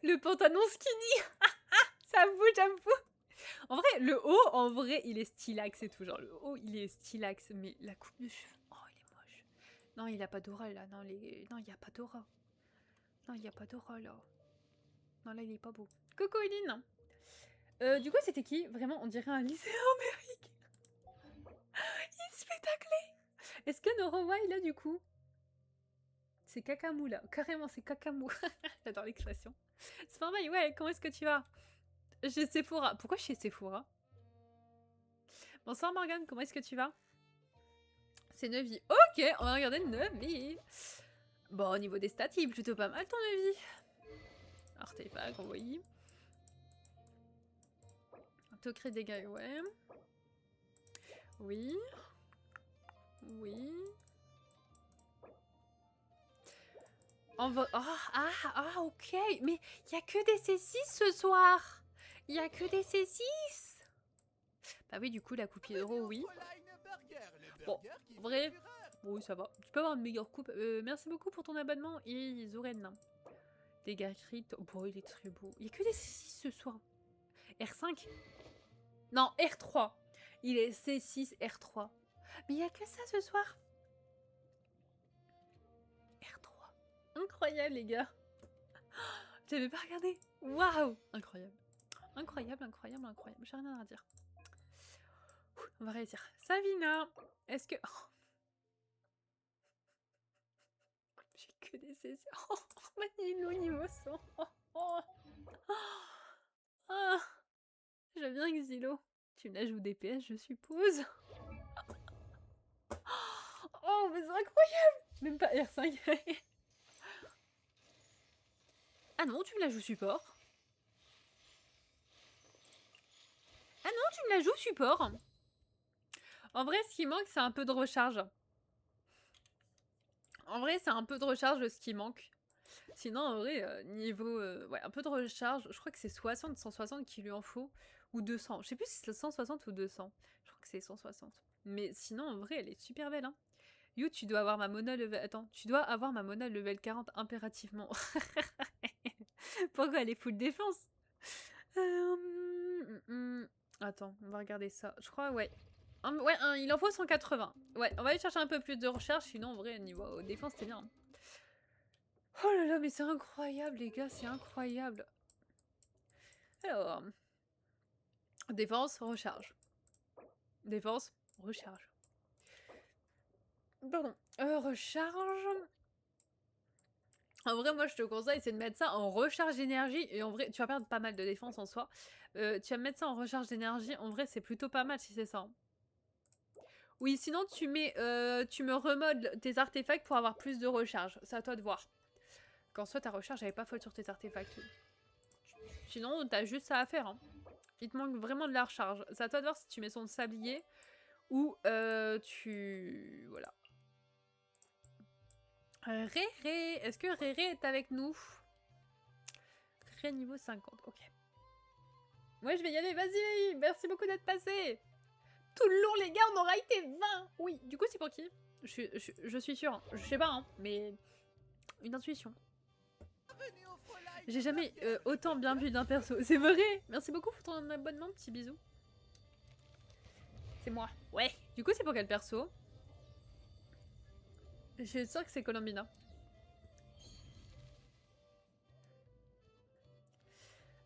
Le pantalon skinny. Ça vous, j'avoue. En vrai, le haut, en vrai, il est stylax et tout. Genre, le haut, il est stylax. Mais la coupe de cheveux, oh, il est moche. Non, il a pas d'aura, là. Non, non, il y a pas d'aura. Non, il y a pas d'aura, là. Non, là, il est pas beau. Coucou, Eline. Du coup, c'était qui? Vraiment, on dirait un lycéen américain. Il se fait tacler. Est-ce que Norowa est là, du coup? C'est Kakamou, là. Carrément, c'est Kakamou. J'adore l'expression. C'est pas mal, ouais, comment est-ce que tu vas? Chez Sephora. Pourquoi chez Sephora? Bonsoir Morgane, comment est-ce que tu vas? C'est Neuvy. Ok, on va regarder Neuvy. Bon, au niveau des stats, il est plutôt pas mal ton Neuvy. Artefact, envoyé. Tocré dégâts, ouais. Oui. Oui. Ok. Mais il y a que des C6 ce soir. Il y a que des C6. Bah oui, du coup, la coupe d'euro, oui. Bon, vrai. Oui, ça va. Tu peux avoir une meilleure coupe. Merci beaucoup pour ton abonnement. Et Zoren. Dégâts crit. Bon, il est très beau. Il y a que des C6 ce soir. R5? Non, R3. Il est C6, R3. Mais il n'y a que ça ce soir. R3. Incroyable, les gars. J'avais pas regardé. Waouh. Incroyable. Incroyable, incroyable, incroyable. J'ai rien à dire. On va réussir. Savina, est-ce que... Oh. J'ai que des C6. Oh, Manilo niveau 100. Oh. Ah. J'aime bien Xylo. Tu me la joues DPS, je suppose. Oh, mais c'est incroyable. Même pas R5. Ah non, tu me la joues support. Ah non, tu me la joues support. En vrai, ce qui manque, c'est un peu de recharge. En vrai, c'est un peu de recharge ce qui manque. Sinon, en vrai, niveau... ouais, un peu de recharge. Je crois que c'est 60, 160 qu'il lui en faut. Ou 200. Je sais plus si c'est 160 ou 200. Je crois que c'est 160. Mais sinon, en vrai, elle est super belle. Hein. You, tu dois avoir ma mona level... Attends, tu dois avoir ma mona level 40 impérativement. Pourquoi elle est full défense? Attends, on va regarder ça. Je crois, ouais. Ouais, il en faut 180. Ouais, on va aller chercher un peu plus de recherche. Sinon, en vrai, niveau défense, c'est bien. Hein. Oh là là, mais c'est incroyable, les gars, c'est incroyable. Alors, défense, recharge. Défense, recharge. Pardon, recharge. En vrai, moi, je te conseille, c'est de mettre ça en recharge d'énergie. Et en vrai, tu vas perdre pas mal de défense en soi. Tu vas mettre ça en recharge d'énergie. En vrai, c'est plutôt pas mal si c'est ça. Hein. Oui, sinon, tu me remodes tes artefacts pour avoir plus de recharge. C'est à toi de voir. Qu'en soit ta recharge, elle est pas folle sur tes artefacts. Sinon, t'as juste ça à faire. Hein. Il te manque vraiment de la recharge. C'est à toi de voir si tu mets son sablier ou tu... Voilà. Réré, est-ce que Réré est avec nous? Réré niveau 50, ok. Ouais, je vais y aller, vas-y, merci beaucoup d'être passé. Tout le long, les gars, on aura été 20. Oui, du coup, c'est pour qui? Je suis sûre, je sais pas, hein, mais une intuition. J'ai jamais autant bien vu d'un perso, c'est vrai. Merci beaucoup pour ton abonnement, petit bisou. C'est moi. Ouais. Du coup, c'est pour quel perso? Je suis sûre que c'est Colombina.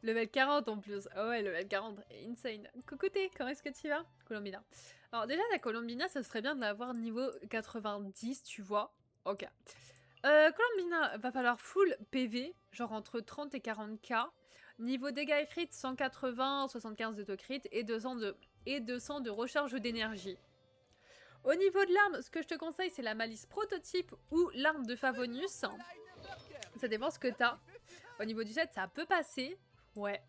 Level 40 en plus. Oh ouais, level 40. Insane. Coucouté, comment est-ce que tu vas? Colombina. Alors déjà, la Colombina, ça serait bien de l'avoir niveau 90, tu vois. Ok. Colombina, va falloir full PV, genre entre 30 et 40k. Niveau dégâts crit, 180, 75 de crit et 200 de recharge d'énergie. Au niveau de l'arme, ce que je te conseille, c'est la malice prototype ou l'arme de Favonius. Ça dépend ce que t'as. Au niveau du set, ça peut passer. Ouais.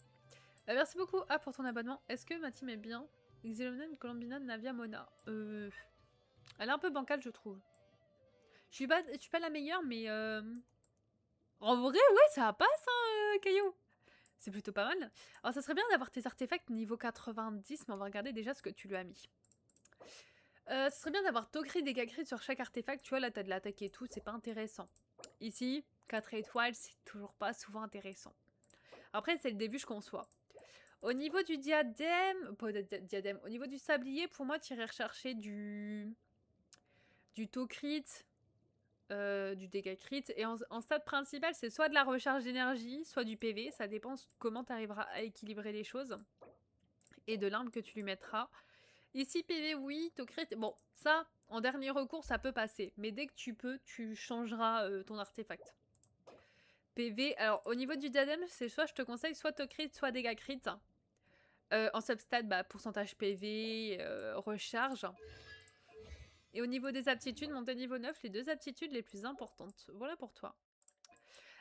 Merci beaucoup pour ton abonnement. Est-ce que ma team est bien? Xylonen, Colombina, Navia, Mona. Elle est un peu bancale, je trouve. Je suis pas la meilleure, mais... En vrai, ouais, ça passe, hein, Caillou. C'est plutôt pas mal. Alors, ça serait bien d'avoir tes artefacts niveau 90, mais on va regarder déjà ce que tu lui as mis. Ce serait bien d'avoir taux crit, dégâts crit sur chaque artefact. Tu vois, là, t'as de l'attaque et tout, c'est pas intéressant. Ici, 4 étoiles, c'est toujours pas souvent intéressant. Après, c'est le début, je conçois. Au niveau du diadème, pas de diadème, au niveau du sablier, pour moi, tu irais rechercher du taux crit, du dégât crit. Et en stade principal, c'est soit de la recharge d'énergie, soit du PV. Ça dépend comment tu arriveras à équilibrer les choses. Et de l'arme que tu lui mettras. Ici, PV, oui, taux crit. Bon, ça, en dernier recours, ça peut passer. Mais dès que tu peux, tu changeras ton artefact. PV, alors au niveau du diadème, c'est soit je te conseille soit taux crit, soit dégâts crit. En substat, bah, pourcentage PV, recharge. Et au niveau des aptitudes, monter niveau 9, les 2 aptitudes les plus importantes. Voilà pour toi.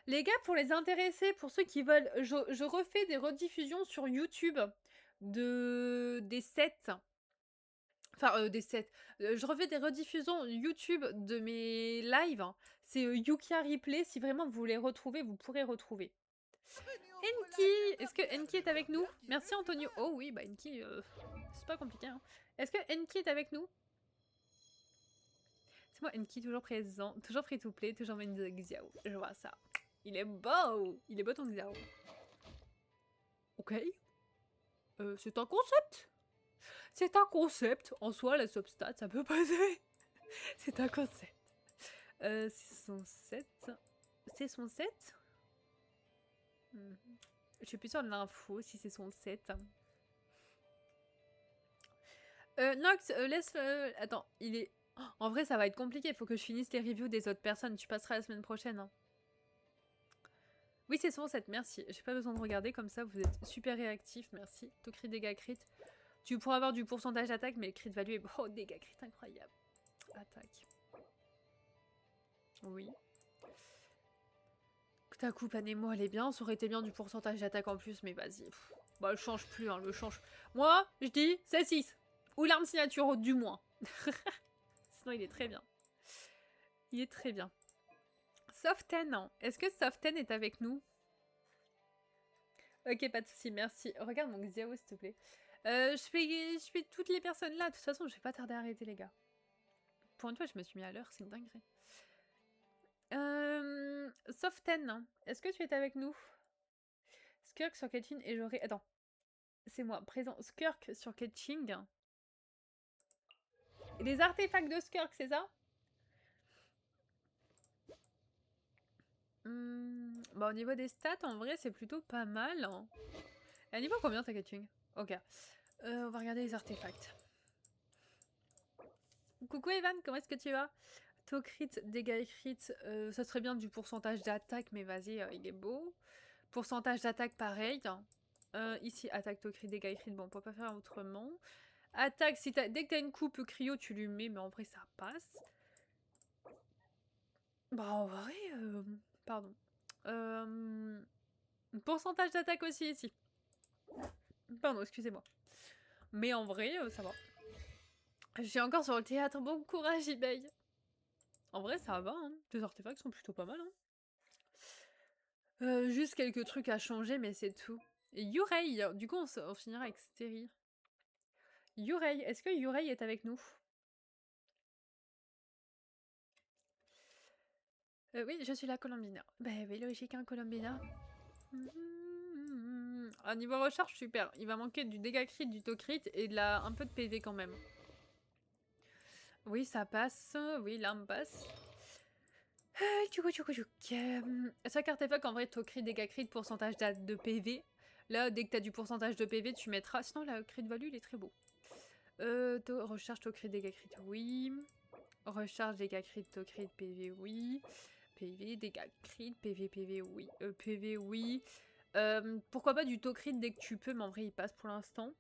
Les gars, pour les intéresser, pour ceux qui veulent, je refais des rediffusions sur YouTube des sets. Enfin, des sets. Je refais des rediffusions YouTube de mes lives. C'est Yukia Replay. Si vraiment vous voulez retrouver, vous pourrez retrouver. Enki, est-ce que Enki est avec nous? Merci Antonio. Oh oui, bah Enki, c'est pas compliqué. Hein. Est-ce que Enki est avec nous? C'est moi Enki, toujours présent, toujours free to play, toujours main de Xiao. Je vois ça. Il est beau ton Xiao. Ok. C'est un concept. C'est un concept. En soi, la substat, ça peut passer. C'est un concept. C'est son 7. C'est son 7 Je suis plus sûre de l'info si c'est son 7. Nox, laisse... attends, il est... Oh, en vrai, ça va être compliqué. Il faut que je finisse les reviews des autres personnes. Tu passeras la semaine prochaine. Hein. Oui, c'est souvent cette. Merci. J'ai pas besoin de regarder comme ça. Vous êtes super réactif. Merci. Taux crit, dégâts crit. Tu pourras avoir du pourcentage d'attaque, mais le crit value est... Oh, dégâts crit, incroyable. Attaque. Oui. Ta coupe Anemo, elle est bien. Ça aurait été bien du pourcentage d'attaque en plus, mais vas-y. Bah, le change plus, hein, le change. Moi, je dis, c'est 6. Ou l'arme signature, du moins. Sinon, il est très bien. Il est très bien. Soften, hein. Est-ce que Soften est avec nous? Ok, pas de soucis, merci. Regarde mon Xiao, s'il te plaît. Je fais toutes les personnes là. De toute façon, je vais pas tarder à arrêter, les gars. Pour une fois, je me suis mis à l'heure, c'est une dinguerie. Soften, hein. Est-ce que tu es avec nous? Skirk sur Ketching et j'aurai... Attends. C'est moi, présent. Skirk sur Ketching. Les artefacts de Skirk, c'est ça? Bah, au niveau des stats, en vrai, c'est plutôt pas mal. Hein. Et à niveau combien ta Ketching? Ok. On va regarder les artefacts. Coucou Evan, comment est-ce que tu vas? Taux crit, dégâts crit, ça serait bien du pourcentage d'attaque, mais vas-y, il est beau. Pourcentage d'attaque, pareil. Ici, attaque, taux crit, dégâts crit, bon, on peut pas faire autrement. Attaque, si dès que t'as une coupe cryo, tu lui mets, mais en vrai, ça passe. Bah, en vrai, pardon. Pourcentage d'attaque aussi, ici. Pardon, excusez-moi. Mais en vrai, ça va. Je suis encore sur le théâtre. Bon courage, eBay. En vrai, ça va. Hein. Tes artefacts sont plutôt pas mal. Hein. Juste quelques trucs à changer, mais c'est tout. Et Yurei. Du coup, on finira avec Steri. Yurei. Est-ce que Yurei est avec nous? Oui, je suis la Colombina. Bah oui, logique, hein, Colombina. À niveau recharge, super. Il va manquer du dégât crit, du taux crit et un peu de PV quand même. Oui, ça passe. Oui, l'arme passe. Chaque artefact, en vrai, taux crit, dégâts crit, pourcentage de PV. Là, dès que t'as du pourcentage de PV, tu mettras... Sinon, la crit value, il est très beau. Recharge, taux crit, dégâts crit, oui. Recharge, dégâts crit, taux crit, PV, oui. PV, dégâts crit, PV, PV, oui. PV, oui. Pourquoi pas du taux crit dès que tu peux, mais en vrai, il passe pour l'instant.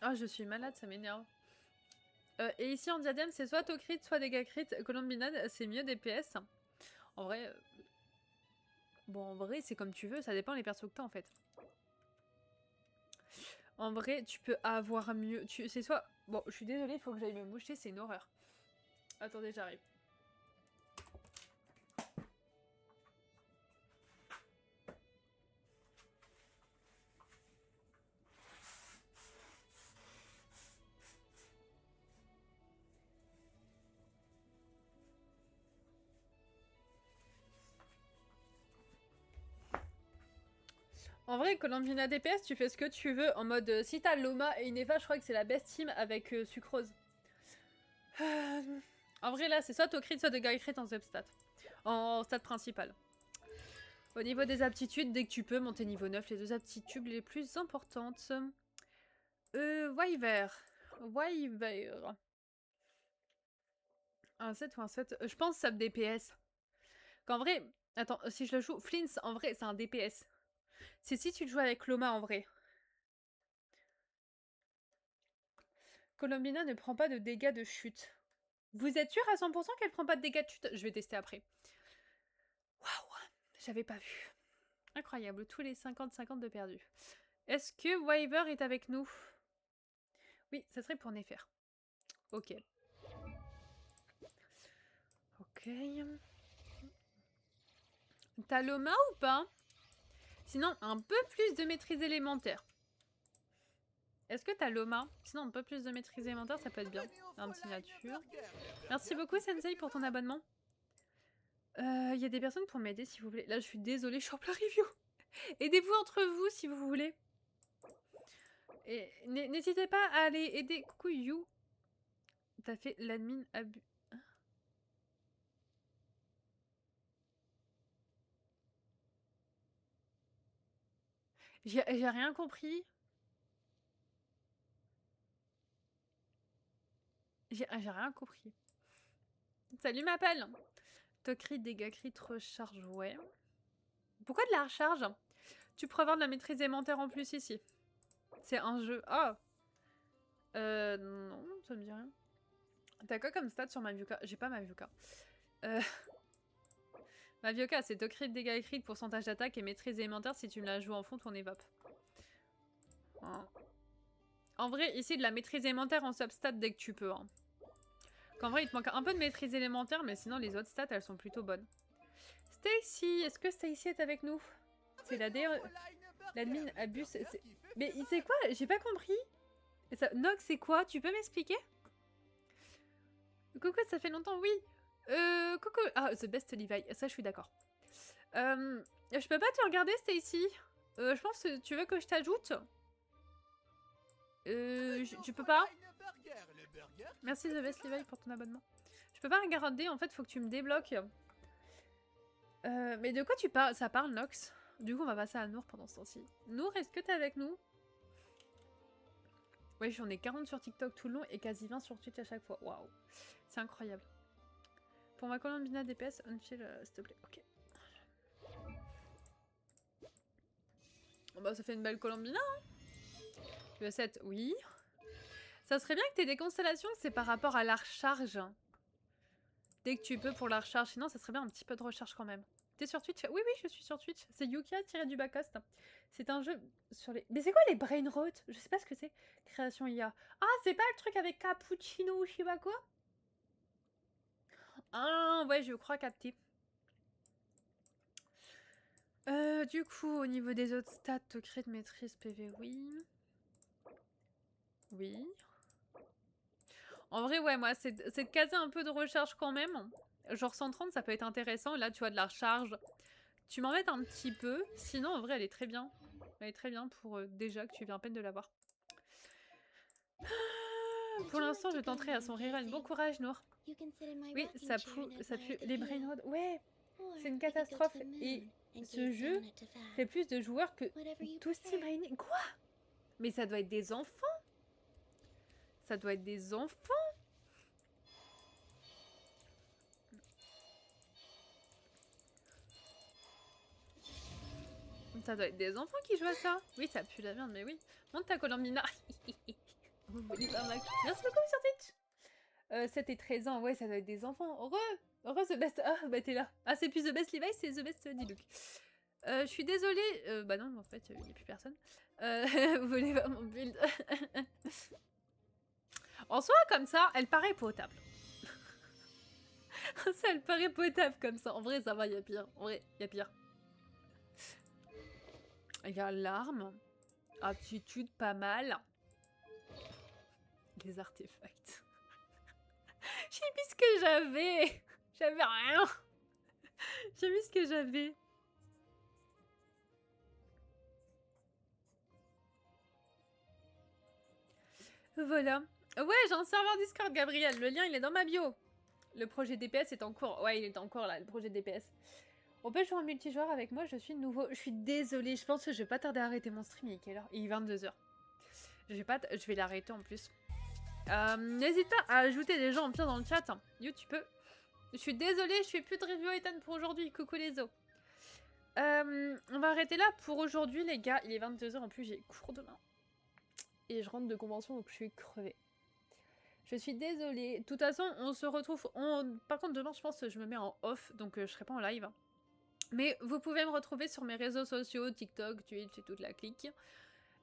Ah, je suis malade, ça m'énerve. Et ici en diadème, c'est soit taux crit, soit dégâts crit. Colombinade, c'est mieux DPS. En vrai... Bon, en vrai, c'est comme tu veux, ça dépend les persos que t'as en fait. En vrai, tu peux avoir mieux. C'est soit... Bon, je suis désolée, il faut que j'aille me moucher, c'est une horreur. Attendez, j'arrive. En vrai, Colombina DPS, tu fais ce que tu veux. En mode, si t'as Loma et Ineva, je crois que c'est la best team avec Sucrose. En vrai, là, c'est soit au crit, soit de guy crit en substat. En stat principal. Au niveau des aptitudes, dès que tu peux, monter niveau 9, les deux aptitudes les plus importantes. Wyver. Un 7 ou un 7. Je pense sub DPS. Qu'en vrai... Attends, si je le joue... Flins, en vrai, c'est un DPS. C'est si tu le joues avec Loma, en vrai. Colombina ne prend pas de dégâts de chute. Vous êtes sûr à 100% qu'elle prend pas de dégâts de chute? Je vais tester après. Waouh, j'avais pas vu. Incroyable, tous les 50-50 de perdu. Est-ce que Wyver est avec nous? Oui, ça serait pour Nefer. Ok. Ok. T'as Loma ou pas? Sinon, un peu plus de maîtrise élémentaire. Est-ce que t'as Loma? Sinon, un peu plus de maîtrise élémentaire, ça peut être bien. Un petit nature. Merci beaucoup, Sensei, pour ton abonnement. Il y a des personnes pour m'aider, si vous voulez. Là, je suis désolée, je suis en plein review. Aidez-vous entre vous, si vous voulez. Et n'hésitez pas à aller aider. Coucou, You. T'as fait l'admin abus. J'ai rien compris. J'ai rien compris. Salut ma pelle. Tokri, dégâts crit, recharge, ouais. Pourquoi de la recharge? Tu pourras avoir de la maîtrise élémentaire en plus ici. C'est un jeu. Ah! Non, ça me dit rien. T'as quoi comme stat sur Mavioka? J'ai pas Mavioka. Mavioka, c'est Tokri, dégâts crit, pourcentage d'attaque et maîtrise élémentaire. Si tu me la joues en fond, ton évap. Hein. En vrai, ici, de la maîtrise élémentaire en substat dès que tu peux. Hein. En vrai, il te manque un peu de maîtrise élémentaire, mais sinon, les autres stats, elles sont plutôt bonnes. Stacy, est-ce que Stacy est avec nous? C'est l'admin abuse. Mais c'est quoi? J'ai pas compris. Nox, c'est quoi? Tu peux m'expliquer? Coucou, ça fait longtemps, oui. Coucou. Ah, The Best Levi, ça je suis d'accord. Je peux pas te regarder, Stacy. Je pense que tu veux que je t'ajoute. Tu peux pas? Merci The Best Levi pour ton abonnement. Je peux pas regarder, en fait, faut que tu me débloques. Mais de quoi tu parles? Ça parle, Nox. Du coup, on va passer à Nour pendant ce temps-ci. Nour, est-ce que t'es avec nous? Oui, j'en ai 40 sur TikTok tout le long et quasi 20 sur Twitch à chaque fois. Waouh, c'est incroyable. Pour ma Colombina DPS, unfill, s'il te plaît. Ok. Oh bah, ça fait une belle Colombina, hein. Le 7, oui. Ça serait bien que t'aies des constellations, c'est par rapport à la recharge. Dès que tu peux pour la recharge, sinon ça serait bien un petit peu de recharge quand même. T'es sur Twitch? Oui, oui, je suis sur Twitch. C'est Yukia-du-Bacost. C'est un jeu sur les... Mais c'est quoi les brain rot? Je sais pas ce que c'est. Création IA. Ah, c'est pas le truc avec cappuccino ou je sais pas quoi? Ah, ouais, je crois capter. Du coup, au niveau des autres stats, tocrit de maîtrise, PV, oui. Oui. En vrai, ouais, moi, c'est de caser un peu de recharge quand même. Genre 130, ça peut être intéressant. Là, tu vois, de la recharge. Tu m'en mets un petit peu. Sinon, en vrai, elle est très bien. Elle est très bien pour déjà que tu viens à peine de l'avoir. Pour l'instant, je tenterai à son rerun. Bon courage, Nour. Oui, ça pue les brainrods. Ouais, c'est une catastrophe. Et ce jeu fait plus de joueurs que tout Steam Brain. Quoi? Mais ça doit être des enfants. Ça doit être des enfants. Ça doit être des enfants qui jouent à ça. Oui, ça pue la merde, mais oui. Monte ta Colombina. Merci beaucoup sur Twitch. 7 et 13 ans, ouais, ça doit être des enfants. Heureux The Best. Ah, bah t'es là. Ah, c'est plus The Best Levi, c'est The Best Diluc. Je suis désolée. Bah non, en fait, il n'y a plus personne. Vous voulez voir mon build? En soi, comme ça, elle paraît potable. Ça, elle paraît potable comme ça. En vrai, ça va, il y a pire. En vrai, il y a pire. Il y a l'arme. Aptitude, pas mal. Les artefacts. J'ai mis ce que j'avais. J'avais rien. J'ai mis ce que j'avais. Voilà. Ouais, j'ai un serveur Discord, Gabriel. Le lien, il est dans ma bio. Le projet DPS est en cours. Ouais, il est en cours là, le projet DPS. On peut jouer en multijoueur avec moi, je suis nouveau. Je suis désolée, je pense que je vais pas tarder à arrêter mon stream. Il est quelle heure? Il est 22h. Je vais l'arrêter en plus. N'hésite pas à ajouter des gens en pire dans le chat. Yo, tu peux. Je suis désolée, je fais plus de review Ethan pour aujourd'hui. Coucou les os. On va arrêter là pour aujourd'hui, les gars. Il est 22h, en plus j'ai cours demain. Et je rentre de convention, donc je suis crevée. Je suis désolée. De toute façon, on se retrouve... Par contre, demain, je pense que je me mets en off, donc je serai pas en live. Mais vous pouvez me retrouver sur mes réseaux sociaux, TikTok, Twitch et toute la clique.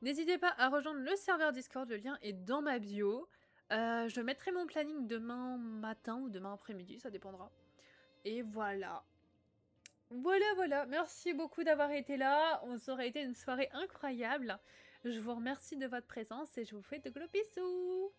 N'hésitez pas à rejoindre le serveur Discord, le lien est dans ma bio. Je mettrai mon planning demain matin ou demain après-midi, ça dépendra. Et voilà. Voilà. Merci beaucoup d'avoir été là. Ça aurait été une soirée incroyable. Je vous remercie de votre présence et je vous fais de gros bisous.